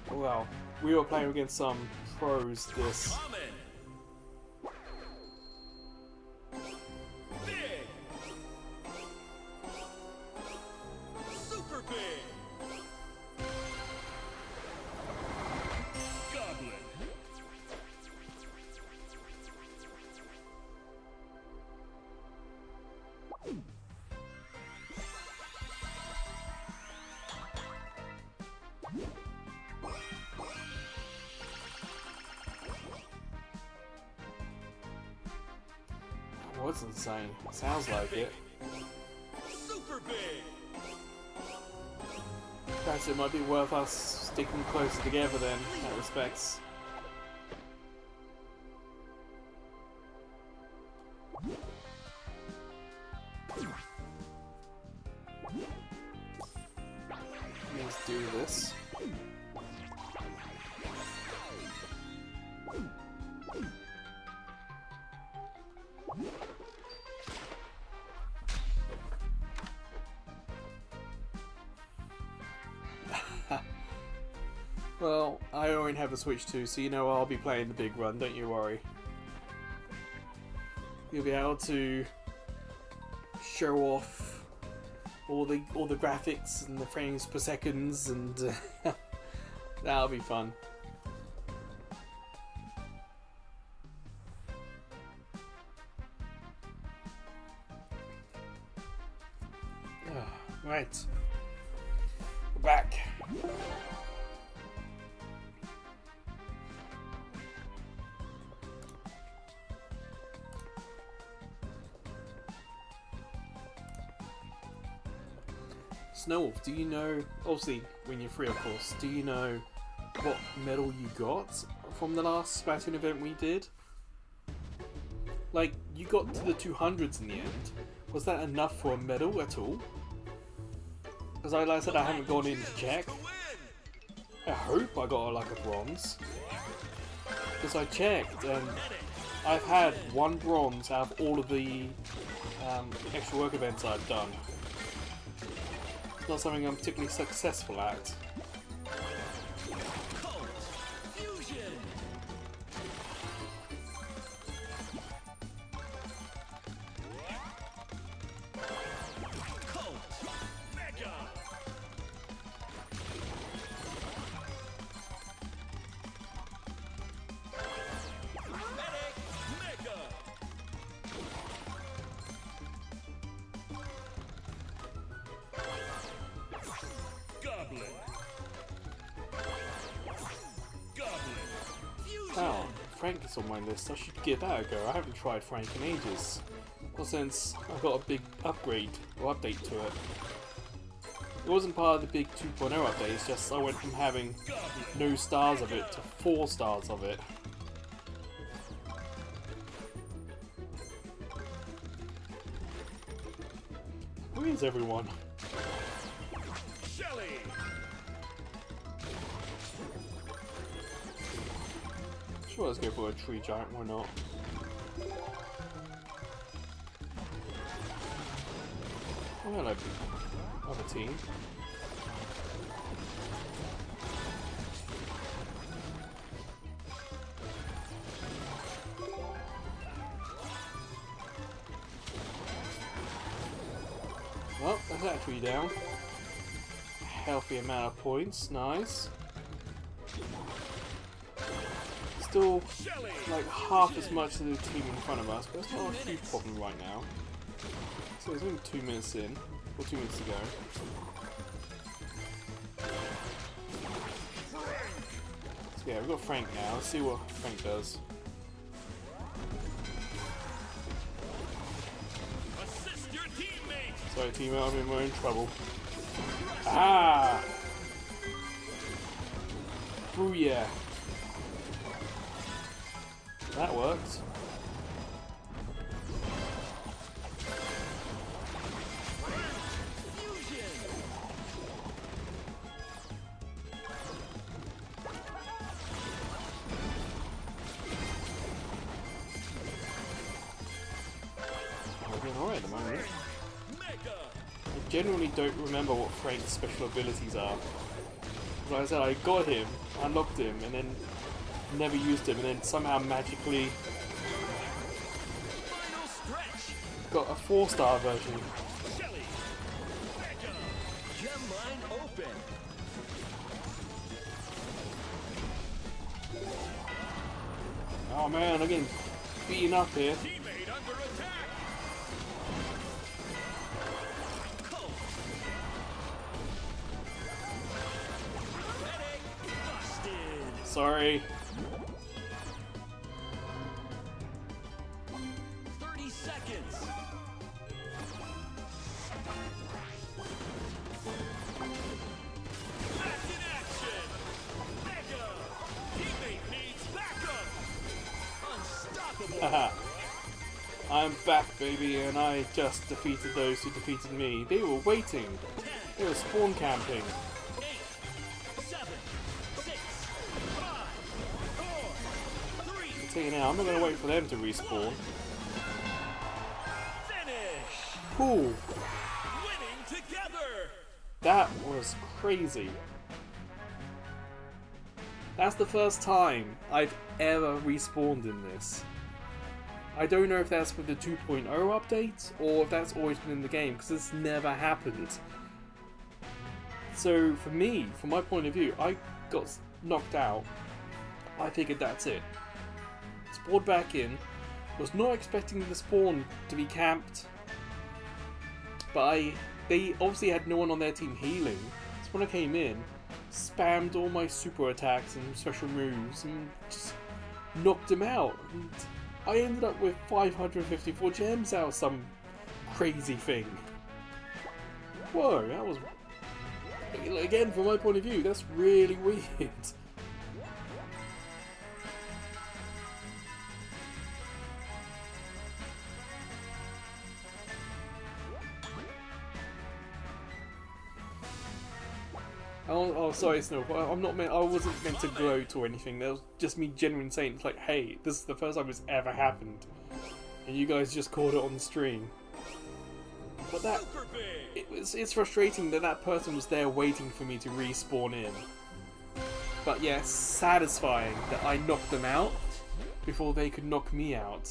[SPEAKER 1] Well, we were playing against some pros this.
[SPEAKER 2] Coming. Big. Super big. Goblin.
[SPEAKER 1] That was insane. Sounds like it.
[SPEAKER 2] Super big.
[SPEAKER 1] Perhaps it might be worth us sticking closer together then, in that respects. Let's do this. Well, I already have the Switch too, so you know I'll be playing the big run, don't you worry. You'll be able to show off all the graphics and the frames per seconds, and that'll be fun. Right, we're back. Snowwolf, do you know, obviously when you're free of course, do you know what medal you got from the last Splatoon event we did? Like, you got to the 200s in the end. Was that enough for a medal at all? Because like I said, I haven't gone in to check. I hope I got like a bronze. Because I checked and I've had one bronze out of all of the extra work events I've done. It's not something I'm particularly successful at.
[SPEAKER 2] Fusion. Colt. Mega. Medic. Mega. Goblin. Goblin. Fusion.
[SPEAKER 1] Oh, Frank is on my list. I should give that a go. I haven't tried Frank in ages. Well, since I got a big upgrade or update to it. It wasn't part of the big 2.0 update, it's just I went from having no stars of it to 4 stars of it. Where is everyone?
[SPEAKER 2] Shelly.
[SPEAKER 1] Sure, let's go for a tree giant, why not? Oh, hello, other team. Well, that's actually down. A healthy amount of points, nice. Still like half as much as the team in front of us, but it's not a huge problem right now. So there's only 2 minutes in, or 2 minutes to go. So yeah, we've got Frank now. Let's see what Frank does.
[SPEAKER 2] Assist your teammate.
[SPEAKER 1] Sorry, teammate, we're in trouble. Ah! Booyah! That worked. We're doing alright at the moment. I genuinely don't remember what Frank's special abilities are. Like I said, I got him, unlocked him, and then never used him, and then somehow magically got a 4-star version.
[SPEAKER 2] Gem line open.
[SPEAKER 1] Oh man, I'm getting beaten up here.
[SPEAKER 2] Teammate under attack. Headache busted.
[SPEAKER 1] Sorry.
[SPEAKER 2] 30 seconds. Back in action. Mega. Teammate needs backup. Unstoppable.
[SPEAKER 1] Haha. I'm back, baby, and I just defeated those who defeated me. They were waiting. They were spawn camping.
[SPEAKER 2] 8, 7, 6, 5, 4, 3.
[SPEAKER 1] I'll tell you now, I'm not going to wait for them to respawn.
[SPEAKER 2] Finish.
[SPEAKER 1] Cool.
[SPEAKER 2] Winning together.
[SPEAKER 1] That was crazy. That's the first time I've ever respawned in this. I don't know if that's with the 2.0 update or if that's always been in the game, because it's never happened. So for me, from my point of view, I got knocked out. I figured that's it. Spawned back in. Was not expecting the spawn to be camped, but they obviously had no one on their team healing. So when I came in, spammed all my super attacks and special moves and just knocked him out. And I ended up with 554 gems out of some crazy thing. Whoa, that was... Again, from my point of view, that's really weird. Oh, sorry, Snow. I'm not meant. I wasn't meant to gloat or anything. That was just me genuinely saying, it's like, hey, this is the first time it's ever happened, and you guys just called it on the stream. But that, it's frustrating that that person was there waiting for me to respawn in. But yes, satisfying that I knocked them out before they could knock me out.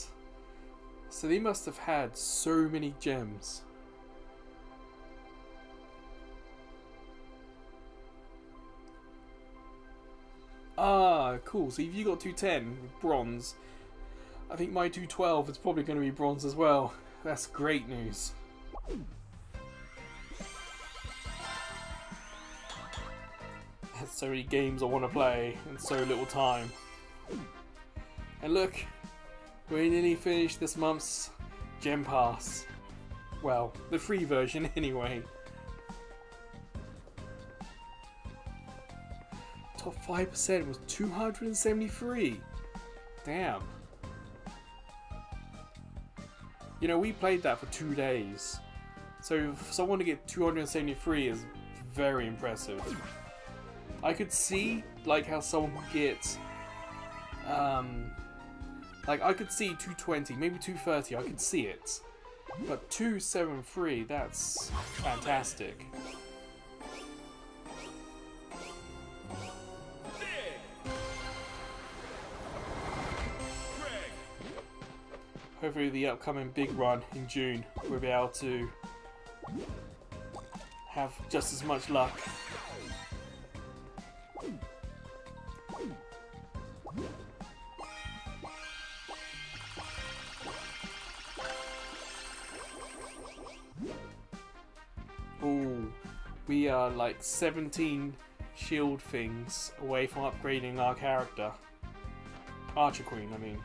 [SPEAKER 1] So they must have had so many gems. Ah, cool. So if you got 210 with bronze, I think my 212 is probably going to be bronze as well. That's great news. There's so many games I want to play in so little time. And look, we nearly finished this month's Gem Pass. Well, the free version anyway. Top 5% was 273. Damn. You know, we played that for 2 days. So for someone to get 273 is very impressive. I could see like how someone would get Like I could see 220, maybe 230. I could see it, but 273. That's fantastic. Hopefully the upcoming big run in June we'll be able to have just as much luck. Ooh, we are like 17 shield things away from upgrading our character. Archer Queen, I mean.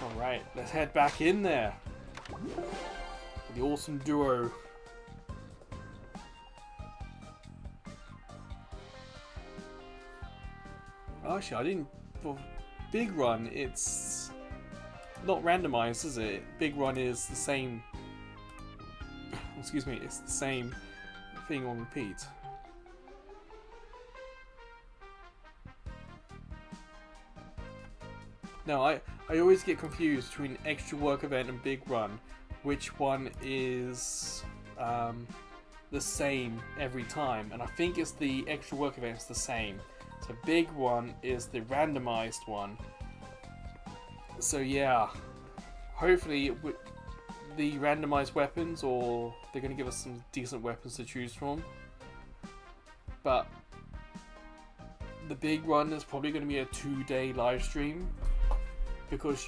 [SPEAKER 1] Alright, let's head back in there. The awesome duo. Actually, I didn't... For Big Run, it's not randomized, is it? Big Run is the same... Excuse me, it's the same thing on repeat. Now, I always get confused between extra work event and big run. Which one is the same every time? And I think it's the extra work event is the same. So big one is the randomized one. So yeah, hopefully the randomized weapons, or they're going to give us some decent weapons to choose from. But the big run is probably going to be a 2-day live stream. Because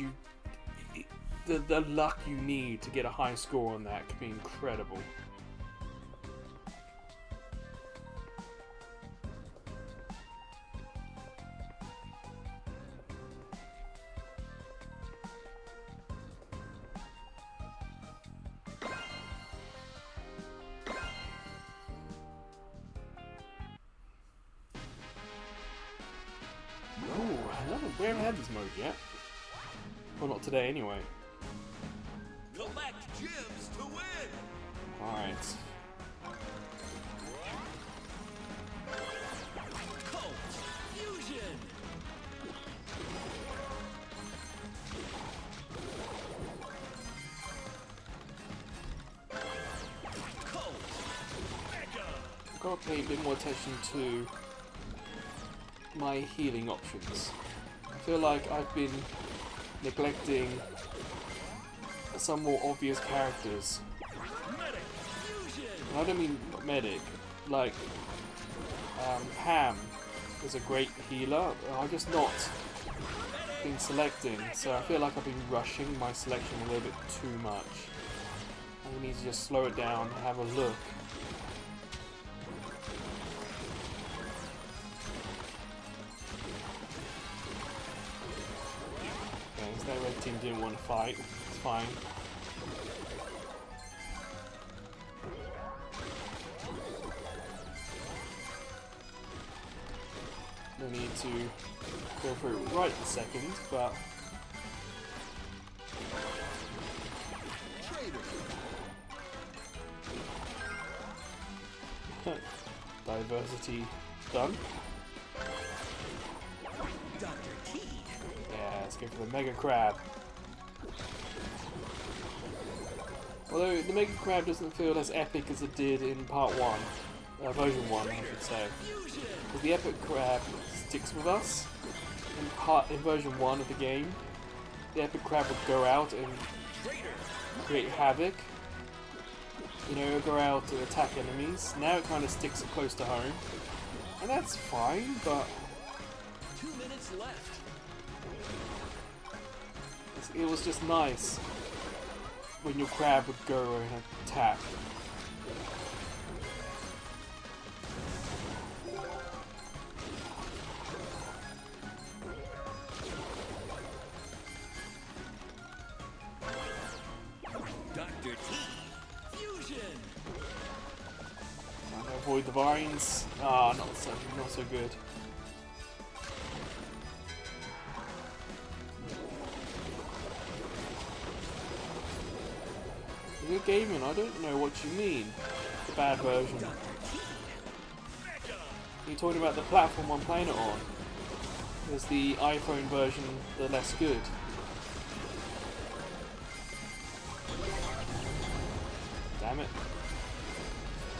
[SPEAKER 1] the luck you need to get a high score on that can be incredible. Oh, we haven't had this mode yet. Well, not today, anyway.
[SPEAKER 2] Collect gems to win.
[SPEAKER 1] Alright.
[SPEAKER 2] Cult Fusion. Cult Mega.
[SPEAKER 1] I've got to pay a bit more attention to my healing options. I feel like I've been neglecting some more obvious characters. And I don't mean medic, like Pam is a great healer. I've just not been selecting, so I feel like I've been rushing my selection a little bit too much. I need to just slow it down and have a look. That red team didn't want to fight. It's fine. No need to go for it right this second, but diversity done. Let's go for the Mega Crab. Although the Mega Crab doesn't feel as epic as it did in part 1, version 1 I should say. Because the Epic Crab sticks with us. In version 1 of the game, the Epic Crab would go out and create havoc. You know, it would go out to attack enemies. Now it kind of sticks close to home. And that's fine, but
[SPEAKER 2] 2 minutes left.
[SPEAKER 1] it was just nice when your crab would go and attack.
[SPEAKER 2] Dr. T. Fusion.
[SPEAKER 1] Trying to avoid the vines. Ah, not so good. Good gaming, I don't know what you mean. The bad version. You're talking about the platform I'm playing it on. Is the iPhone version the less good? Damn it.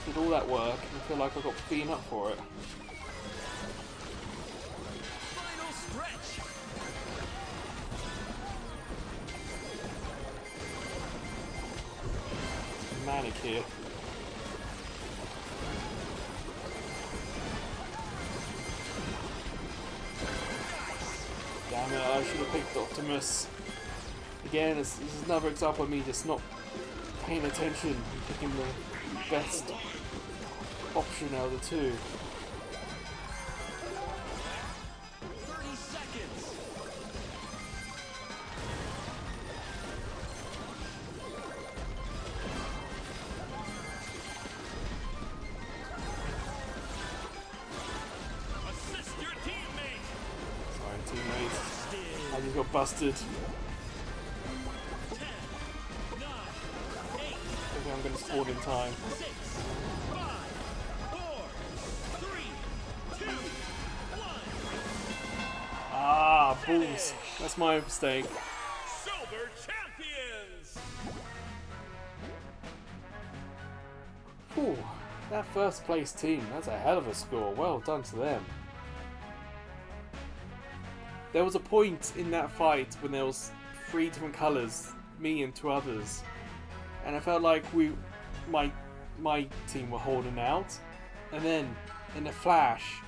[SPEAKER 1] Did all that work and I feel like I got beaten up for it.
[SPEAKER 2] Final stretch.
[SPEAKER 1] It's manic here. Damn it, I should have picked Optimus. Again, this is another example of me just not paying attention and picking the best option out of the two.
[SPEAKER 2] 30 seconds. Assist your teammate.
[SPEAKER 1] Sorry, teammates. I just got busted.
[SPEAKER 2] 10, 9, 8,
[SPEAKER 1] Okay, I'm gonna spawn in time.
[SPEAKER 2] 6, 5, 4, 3, 2, 1.
[SPEAKER 1] Ah, balls. That's my mistake.
[SPEAKER 2] Silver champions.
[SPEAKER 1] Whew, that first place team, that's a hell of a score. Well done to them. There was a point in that fight when there was 3 different colours, me and 2 others, and I felt like my team were holding out, and then in a flash,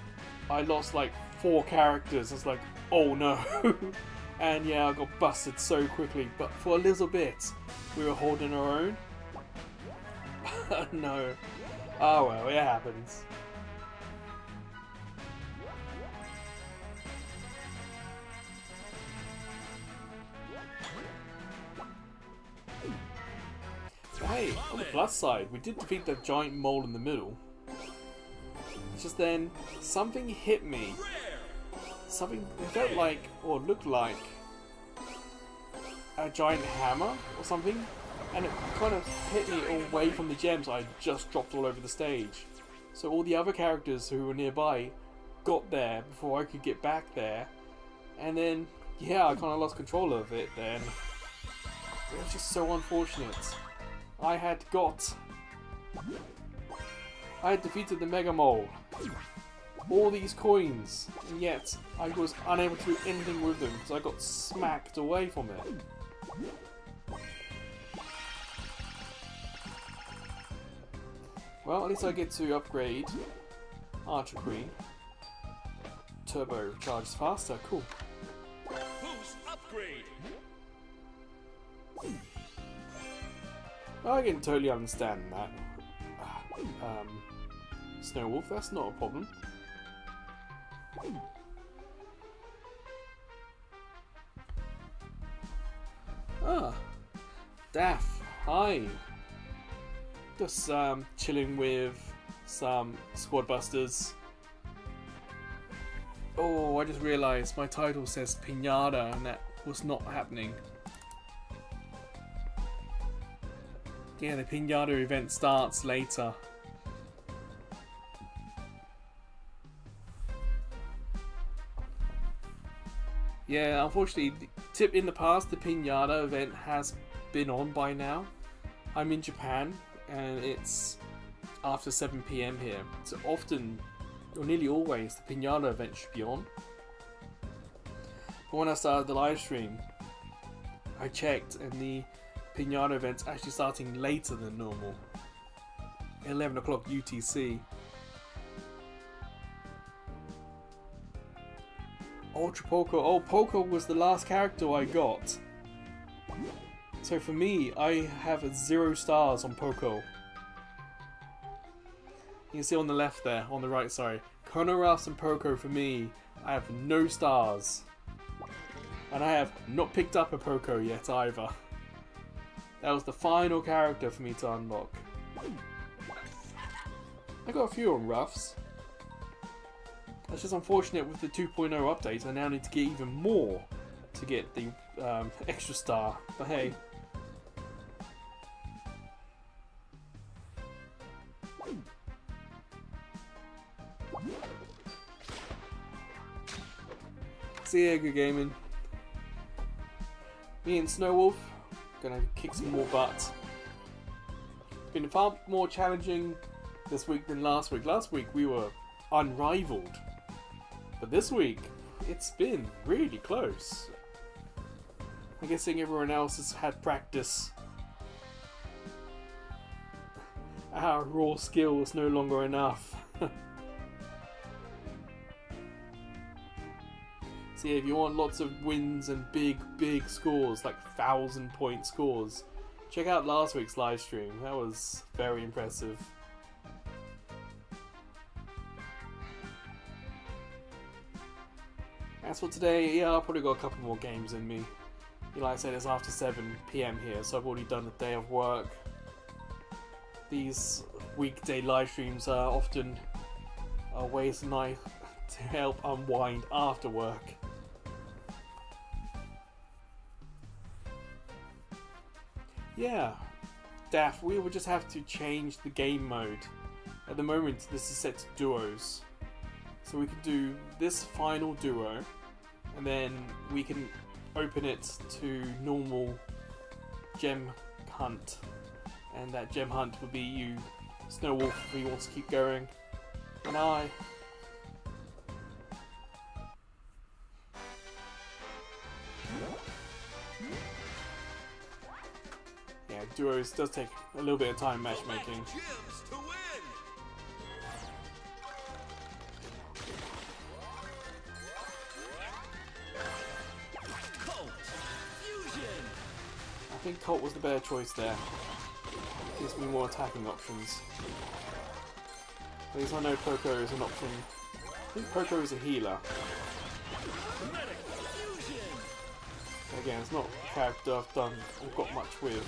[SPEAKER 1] I lost like 4 characters. I was like, oh no, and yeah, I got busted so quickly. But for a little bit, we were holding our own. No, oh well, it happens. Hey, on the plus side, we did defeat the giant mole in the middle. It's just then, something hit me. Something, it felt like, or looked like, a giant hammer or something. And it kind of hit me away from the gems I just dropped all over the stage. So all the other characters who were nearby got there before I could get back there. And then, yeah, I kind of lost control of it then. It was just so unfortunate. I had defeated the Mega Mole. All these coins, and yet I was unable to do anything with them because I got smacked away from it. Well, at least I get to upgrade Archer Queen. Turbo charges faster, cool.
[SPEAKER 2] Boost upgrade.
[SPEAKER 1] I can totally understand that. Snow Wolf, that's not a problem. Ah, Daff, hi. Just chilling with some squad busters. Oh, I just realised my title says Pinata and that was not happening. Yeah, the Pinata event starts later. Yeah, unfortunately, in the past, the Pinata event has been on by now. I'm in Japan, and it's after 7 PM here. So often, or nearly always, the Pinata event should be on. But when I started the live stream, I checked, and the Pinata event's actually starting later than normal. 11 o'clock UTC. Ultra Poco. Oh, Poco was the last character I got. So for me, I have 0 stars on Poco. You can see on the left there, on the right, sorry. Konoras and Poco for me, I have no stars. And I have not picked up a Poco yet either. That was the final character for me to unlock. I got a few on Ruffs. That's just unfortunate with the 2.0 update. I now need to get even more to get the extra star. But hey. See ya, good gaming. Me and Snowwolf gonna kick some more butt. It's been far more challenging this week than last week. Last week we were unrivaled, but this week it's been really close. I'm guessing everyone else has had practice. Our raw skill is no longer enough. So yeah, if you want lots of wins and big scores, like 1,000-point scores, check out last week's live stream. That was very impressive. As for today, yeah, I've probably got a couple more games in me. Like I said, it's after 7 PM here, so I've already done a day of work. These weekday live streams are often ways nice to help unwind after work. Yeah, Daff, we will just have to change the game mode. At the moment, this is set to duos. So we can do this final duo, and then we can open it to normal gem hunt. And that gem hunt would be you, Snowwolf, if he wants to keep going, and I. Yeah, duos does take a little bit of time matchmaking. I think Colt was the better choice there. Gives me more attacking options. At least I know Poco is an option. I think Poco is a healer. Again, it's not a character I've done or got much with.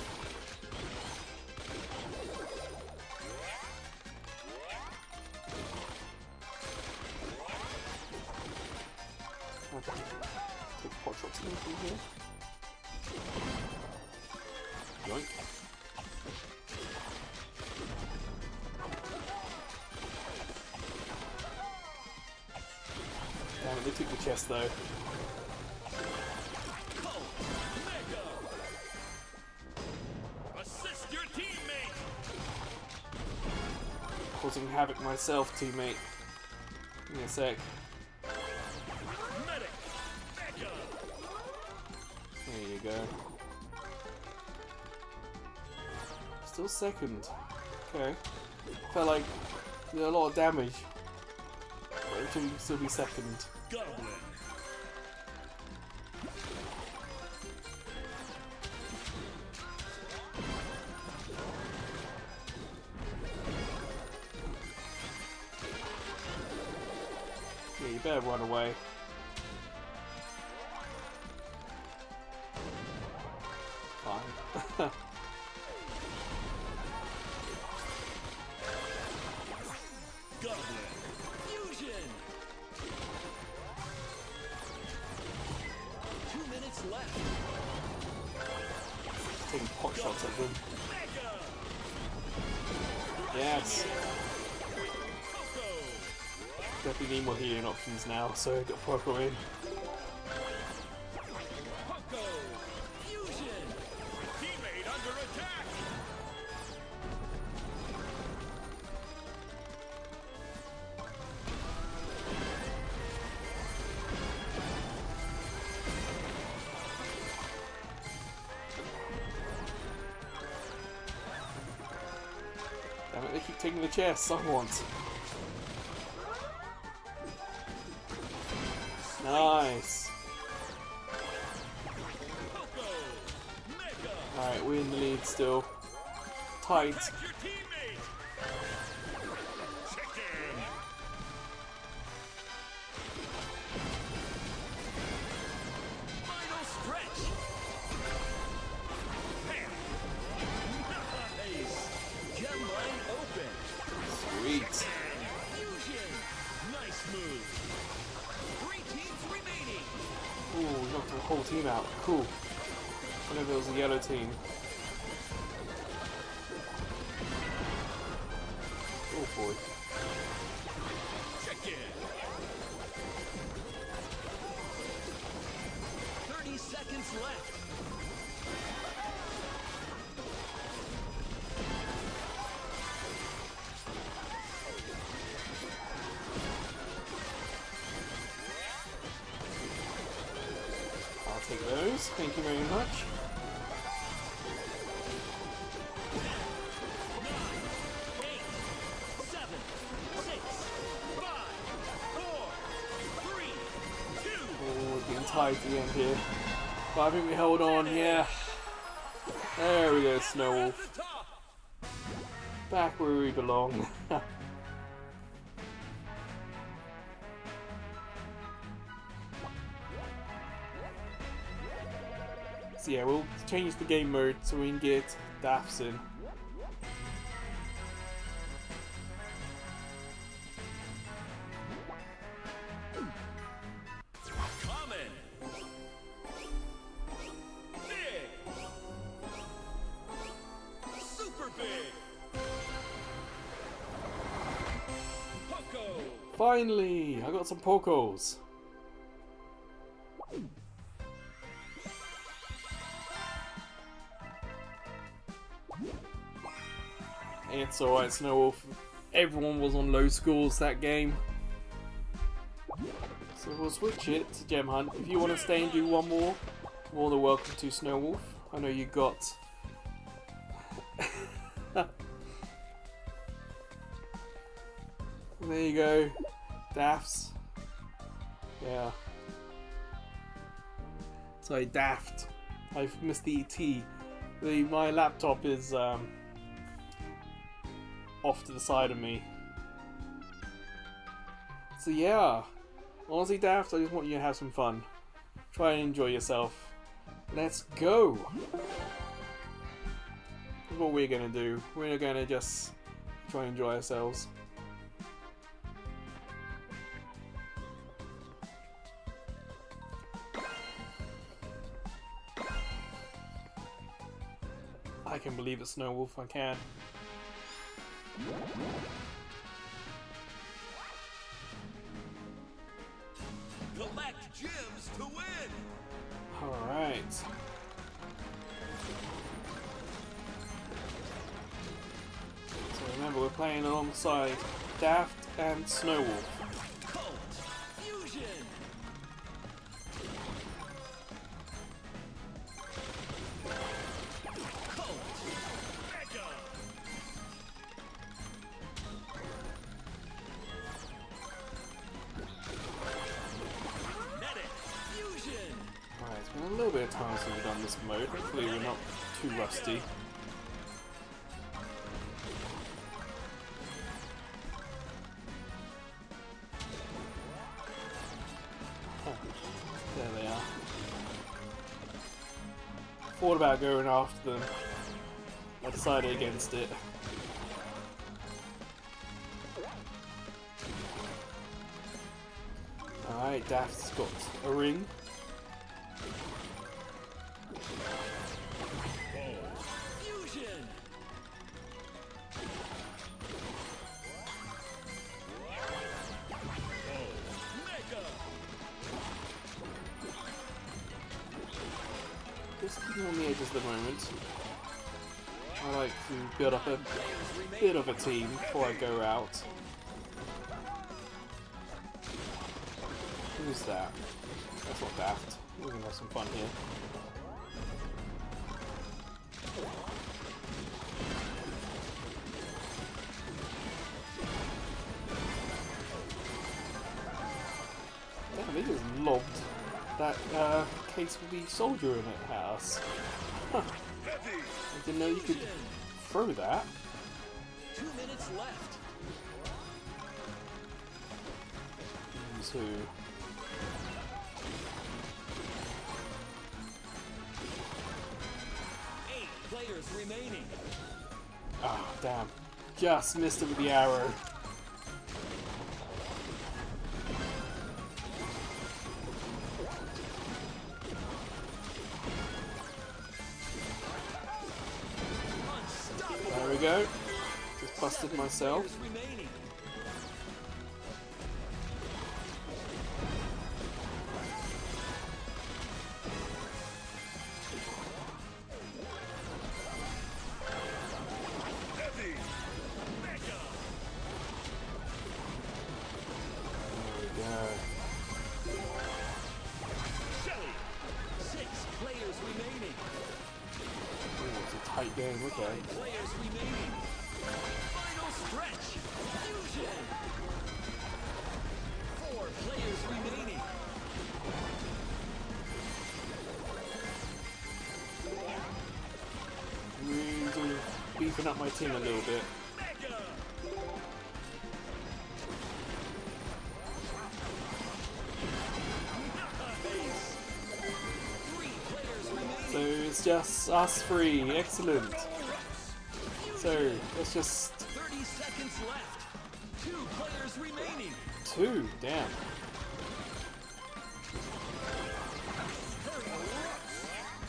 [SPEAKER 1] Okay. Take pot shots in from here. Yoink. Damn it, they took the chest though.
[SPEAKER 2] Assist your teammate.
[SPEAKER 1] Causing havoc myself, teammate. Give me a sec.
[SPEAKER 2] Medic. Mega.
[SPEAKER 1] There you go. Still second. Okay. Felt like did a lot of damage. But it can still be second.
[SPEAKER 2] Goblin.
[SPEAKER 1] Yeah, you better run away. Fine.
[SPEAKER 2] Goblin. Fusion. 2 minutes left.
[SPEAKER 1] Taking pot shots at them.
[SPEAKER 2] Mega.
[SPEAKER 1] Yes.
[SPEAKER 2] Poco.
[SPEAKER 1] Definitely need more healing options now, so I got Poco in.
[SPEAKER 2] Poco. Fusion. Teammate under attack.
[SPEAKER 1] Damn it, they keep taking the chests. I want. Nice.
[SPEAKER 2] Poco. Mega.
[SPEAKER 1] Alright, we're in the lead still. Tight.
[SPEAKER 2] Protect your teammate. Chicken. Final stretch. Bam. Nice. Gem line open.
[SPEAKER 1] Sweet.
[SPEAKER 2] Fusion. Nice move. 3 teams remaining.
[SPEAKER 1] Ooh, we knocked the whole team out. Cool. Whenever it was a yellow team. Oh boy.
[SPEAKER 2] Check in. seconds left.
[SPEAKER 1] I'll take those. Thank you very much.
[SPEAKER 2] 9, 8, 7, 6, 5, 4, 3, 2.
[SPEAKER 1] Oh, we're getting tied to the end here. But I think we held on, yeah. There we go, Snow Wolf.
[SPEAKER 2] At the top.
[SPEAKER 1] Back where we belong. So yeah, we'll change the game mode so we can get Daphs in.
[SPEAKER 2] Common. Big. Super big. Poco.
[SPEAKER 1] Finally! I got some Pokos. It's alright, Snow Wolf. Everyone was on low scores that game. So we'll switch it to Gem Hunt. If you want to stay and do one more, more than welcome to, Snow Wolf. I know you got... There you go. Daphs. Yeah. Sorry, Daft. I've missed the T. My laptop is off to the side of me. So yeah, honestly, Daft, I just want you to have some fun. Try and enjoy yourself. Let's go! That's what we're gonna do. We're gonna just try and enjoy ourselves. I can believe it, Snow Wolf, I can.
[SPEAKER 2] Collect gems to win.
[SPEAKER 1] Alright. So remember, we're playing alongside Daft and Snow Wolf.
[SPEAKER 2] Colt. Fusion. Colt. Mega. Medic. Fusion.
[SPEAKER 1] Alright, it's been a little bit of time since we've done this mode. Hopefully we're not too rusty. Huh. There they are. Thought about going after them. I decided against it. Alright, Daft's got a ring.
[SPEAKER 2] Fusion. Mega.
[SPEAKER 1] Just keeping on the edges at the moment. I like to build up a bit of a team before I go out. Who's that? That's not Daft. We're gonna have some fun here. Damn, they just lobbed that case with the soldier in it at us. Huh. I didn't know you could throw that.
[SPEAKER 2] 2 minutes left.
[SPEAKER 1] Who's who?
[SPEAKER 2] 8 players remaining.
[SPEAKER 1] Ah, damn. Just missed it with the arrow. There we go. Just busted myself.
[SPEAKER 2] Players remaining.
[SPEAKER 1] game. Okay.
[SPEAKER 2] 5 players remaining. Final stretch. Fusion. 4 players remaining.
[SPEAKER 1] Really beefing up my team a little bit.
[SPEAKER 2] Mega. Nice. 3 players remaining.
[SPEAKER 1] So it's just us three. Excellent. So let's just
[SPEAKER 2] 30 seconds left. 2 players remaining.
[SPEAKER 1] 2. Damn.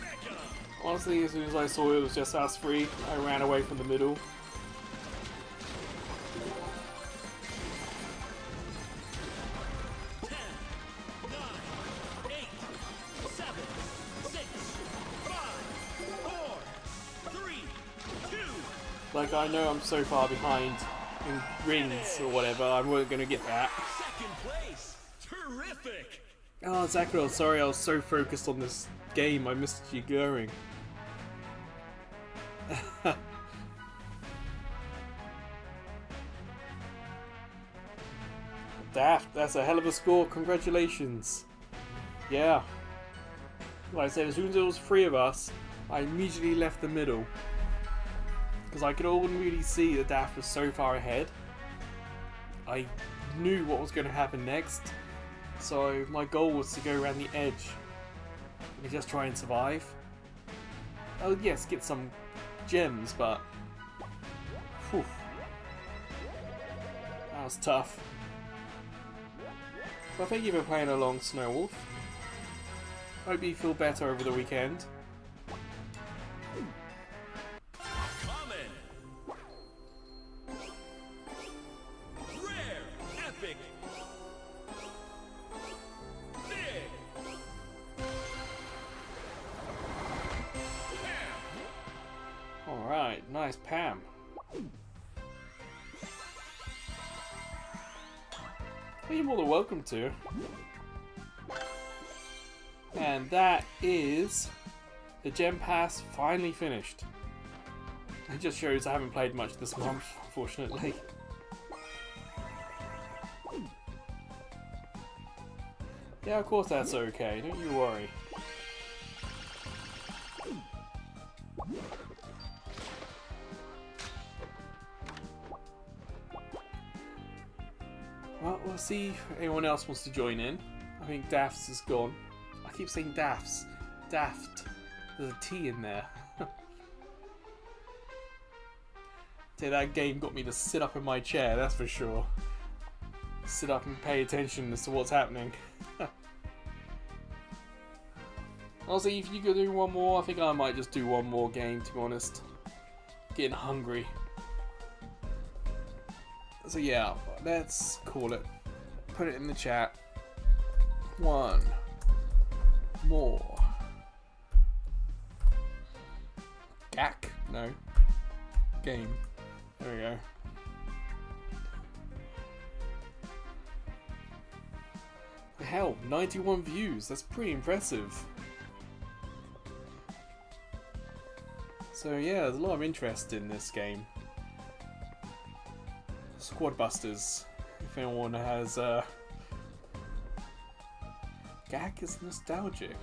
[SPEAKER 2] Mega.
[SPEAKER 1] Honestly, as soon as I saw it was just us three, I ran away from the middle.
[SPEAKER 2] Ten, nine, 8, 7, 6, 5, 4, 3, 2.
[SPEAKER 1] Like, I know I'm so far behind in rings or whatever, I wasn't going to get that.
[SPEAKER 2] Second place. Terrific.
[SPEAKER 1] Oh, Zachary, sorry, I was so focused on this game, I missed you going. Daft, that's a hell of a score, congratulations. Yeah. Like I said, as soon as there was 3 of us, I immediately left the middle. Because I could already see that Daft was so far ahead. I knew what was going to happen next. So my goal was to go around the edge and just try and survive. Oh yes, get some gems, but whew, that was tough. Well, thank you for playing along, Snowwolf. Hope you feel better over the weekend.
[SPEAKER 2] Common. Rare. Epic. Big.
[SPEAKER 1] Alright, nice Pam. Well, you're more than welcome to. And that is the Gem Pass finally finished. It just shows I haven't played much this month, unfortunately. Yeah, of course that's okay, don't you worry. Well, we'll see if anyone else wants to join in. I think Daft's is gone. I keep saying Daft's. Daft. There's a T in there. Say that game got me to sit up in my chair, that's for sure. Sit up and pay attention as to what's happening. Also, if you could do one more, I think I might just do one more game, to be honest. Getting hungry. So yeah, let's call it. Put it in the chat. One more. Gak? No. Game. There we go. Hell, 91 views. That's pretty impressive. So yeah, there's a lot of interest in this game. Squad Busters. If anyone has Gak is nostalgic.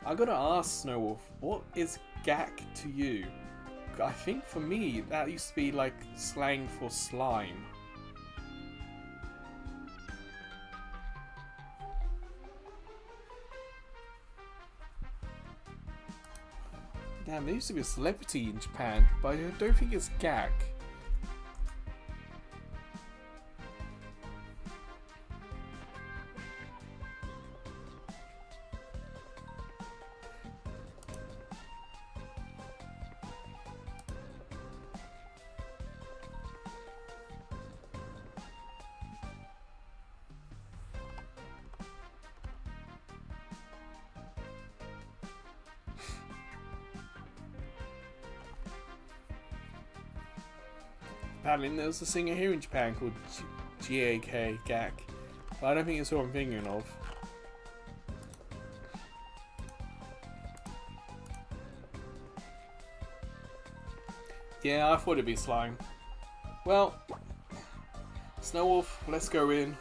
[SPEAKER 1] I gotta ask Snowwolf, what is Gak to you? I think for me that used to be like slang for slime. Damn, there used to be a celebrity in Japan, but I don't think it's Gak. Apparently there was a singer here in Japan called Gak, Gak. But I don't think it's who I'm thinking of. Yeah, I thought it'd be slime. Well, Snowwolf, let's go in.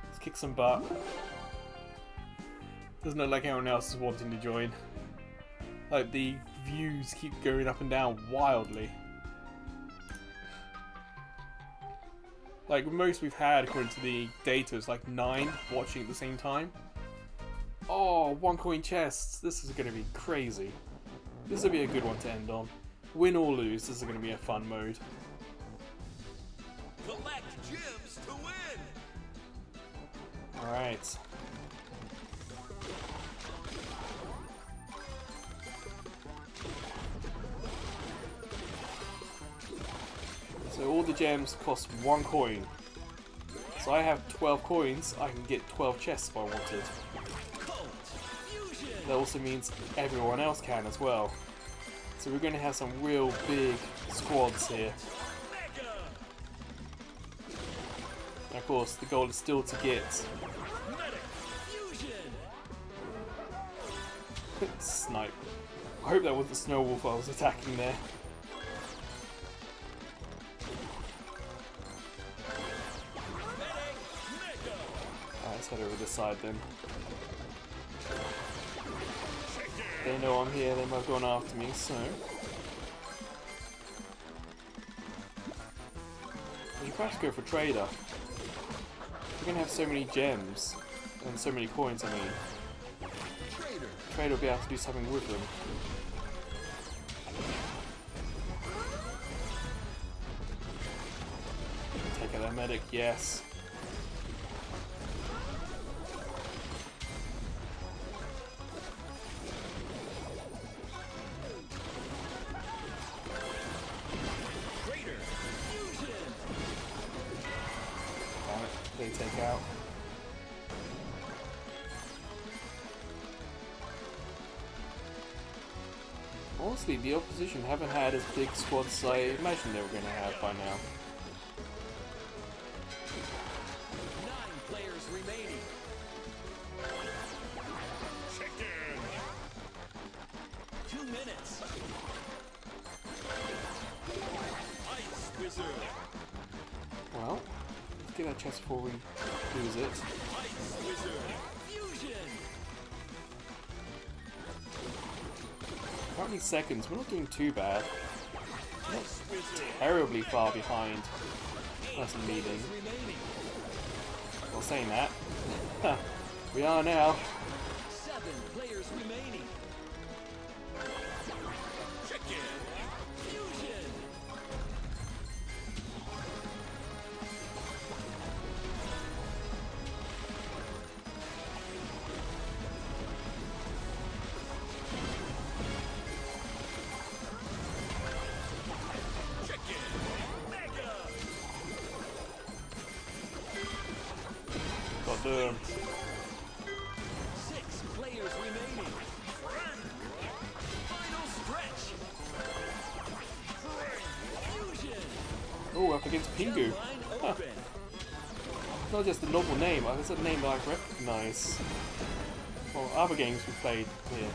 [SPEAKER 1] Let's kick some butt. Doesn't look like anyone else is wanting to join. Like, the views keep going up and down wildly. Like, the most we've had, according to the data, is like 9 watching at the same time. Oh, 1 coin chests. This is going to be crazy. This will be a good one to end on. Win or lose, this is going to be a fun mode.
[SPEAKER 2] Collect gems to win.
[SPEAKER 1] Alright. So all the gems cost 1 coin. So I have 12 coins, I can get 12 chests if I wanted. That also means everyone else can as well. So we're going to have some real big squads here. And of course, the goal is still to get snipe. I hope that wasn't Snowwolf I was attacking there. Alright, let's head over this side then. They know I'm here, they might have gone after me, so... I should perhaps go for Trader. We're gonna have so many gems, and so many coins, I mean. Trader will be able to do something with them. Take out that medic, yes. They take out. Honestly, the opposition haven't had as big squads as I imagined they were going to have by now.
[SPEAKER 2] 9 players remaining. Chicken. 2 minutes. Ice Wizard.
[SPEAKER 1] Well, let's get that chest before we lose it.
[SPEAKER 2] Ice Wizard. Fusion.
[SPEAKER 1] Currently seconds, we're not doing too bad.
[SPEAKER 2] Ice Wizard.
[SPEAKER 1] Terribly far behind person leading.
[SPEAKER 2] Remaining.
[SPEAKER 1] Well, saying that, we are now.
[SPEAKER 2] 7 players remaining. Chicken. Fusion. Chicken. Mega.
[SPEAKER 1] Goddamn.
[SPEAKER 2] 6 players remaining. Final stretch. Fusion.
[SPEAKER 1] Oh, up against Pingu.
[SPEAKER 2] Line
[SPEAKER 1] Huh.
[SPEAKER 2] open.
[SPEAKER 1] Not just a novel name, it's a name that I recognise from other games we played here.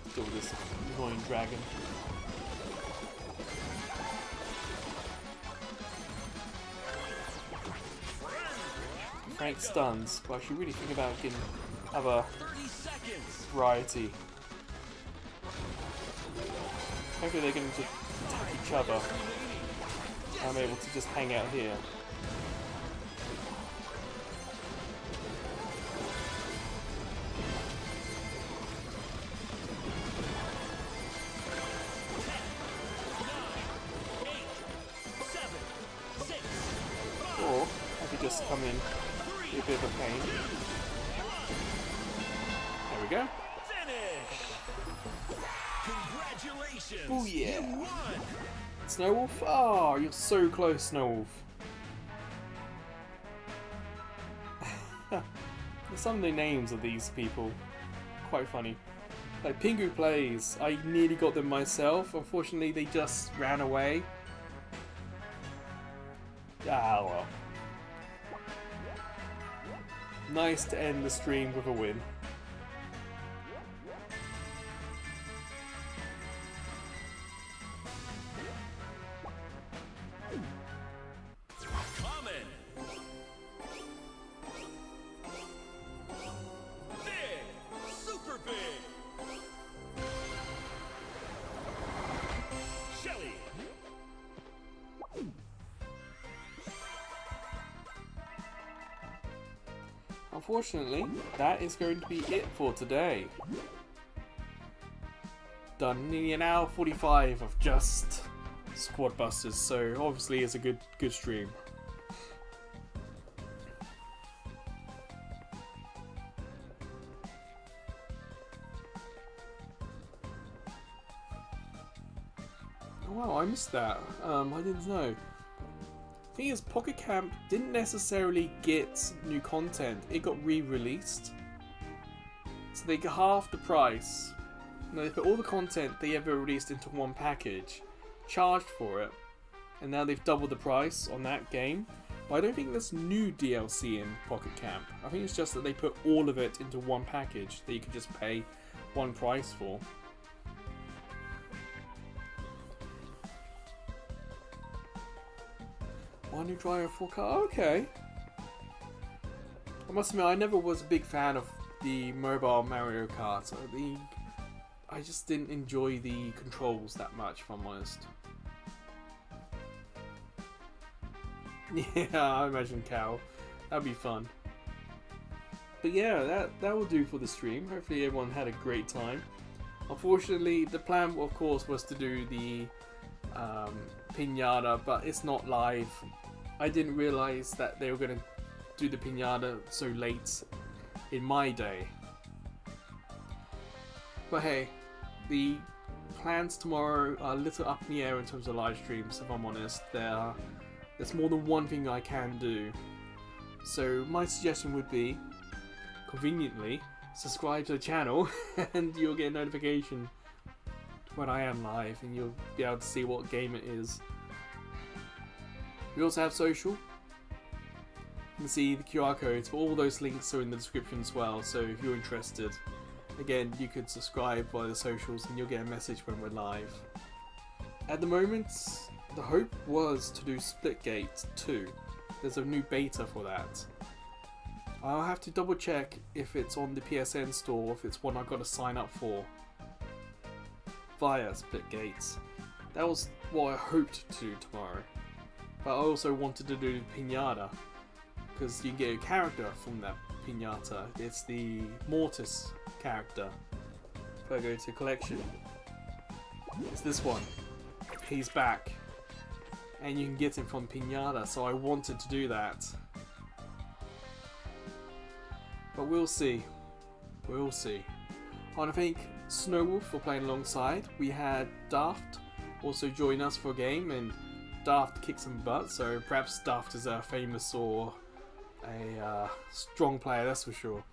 [SPEAKER 1] Still this annoying dragon. Frank stuns, but I should really think about getting other
[SPEAKER 2] 30 seconds.
[SPEAKER 1] variety. Hopefully they're going to attack each other. I'm able to just hang out here. Or I could just come in, be a bit of a pain. There we go.
[SPEAKER 2] Finish. Congratulations.
[SPEAKER 1] Oh yeah.
[SPEAKER 2] You won.
[SPEAKER 1] Snowwolf? Oh, you're so close, Snowwolf. Some of the names of these people, quite funny. Like Pingu Plays, I nearly got them myself. Unfortunately, they just ran away. Ah, well. Nice to end the stream with a win. unfortunately, that is going to be it for today. Done nearly an hour 45 of just Squad Busters, so obviously it's a good stream. Oh, wow, I missed that. I didn't know. Thing is, Pocket Camp didn't necessarily get new content. It got re-released, so they got half the price. Now they put all the content they ever released into one package, charged for it, and now they've doubled the price on that game. But I don't think there's new DLC in Pocket Camp. I think it's just that they put all of it into one package that you can just pay one price for. One new driver 4K. Okay. I must admit, I never was a big fan of the mobile Mario Kart. I just didn't enjoy the controls that much, if I'm honest. Yeah, I imagine Cal. That'd be fun. But yeah, that will do for the stream. Hopefully everyone had a great time. Unfortunately, the plan, of course, was to do the Pinata, but it's not live. I didn't realise that they were going to do the Pinata so late in my day. But hey, the plans tomorrow are a little up in the air in terms of live streams, if I'm honest. There's more than one thing I can do. So my suggestion would be, conveniently, subscribe to the channel and you'll get a notification when I am live and you'll be able to see what game it is. We also have social. You can see the QR codes, but all those links are in the description as well, so if you're interested, again, you could subscribe via the socials and you'll get a message when we're live. At the moment, the hope was to do Splitgate 2. There's a new beta for that. I'll have to double check if it's on the PSN store or if it's one I've got to sign up for via Splitgate. That was what I hoped to do tomorrow. But I also wanted to do Pinata, because you can get a character from that Pinata. It's the Mortis character. If I go to collection, it's this one. He's back. And you can get him from Pinata, so I wanted to do that. But we'll see. We'll see. I want to thank Snowwolf for playing alongside. We had Daft also join us for a game, and Daft kicked some butt, so perhaps Daft is a famous or a strong player, that's for sure.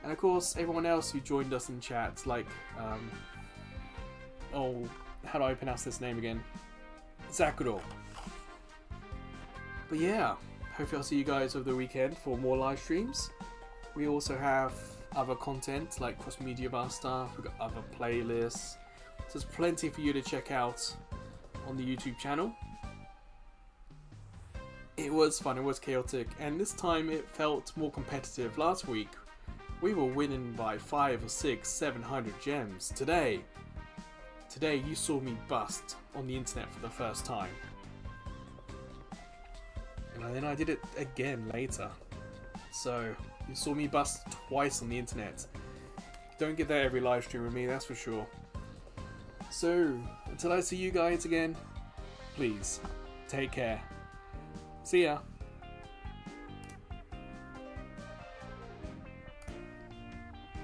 [SPEAKER 1] And of course, everyone else who joined us in chat, like, oh, how do I pronounce this name again? Zakuro. But yeah, hopefully I'll see you guys over the weekend for more live streams. We also have other content like cross media bar stuff, we've got other playlists, so there's plenty for you to check out on the YouTube channel. It was fun, it was chaotic, and this time it felt more competitive. Last week we were winning by 500 or 600, 700 gems. Today you saw me bust on the internet for the first time. And then I did it again later. So you saw me bust twice on the internet. Don't get that every live stream with me, that's for sure. So, until I see you guys again, please, take care. See ya.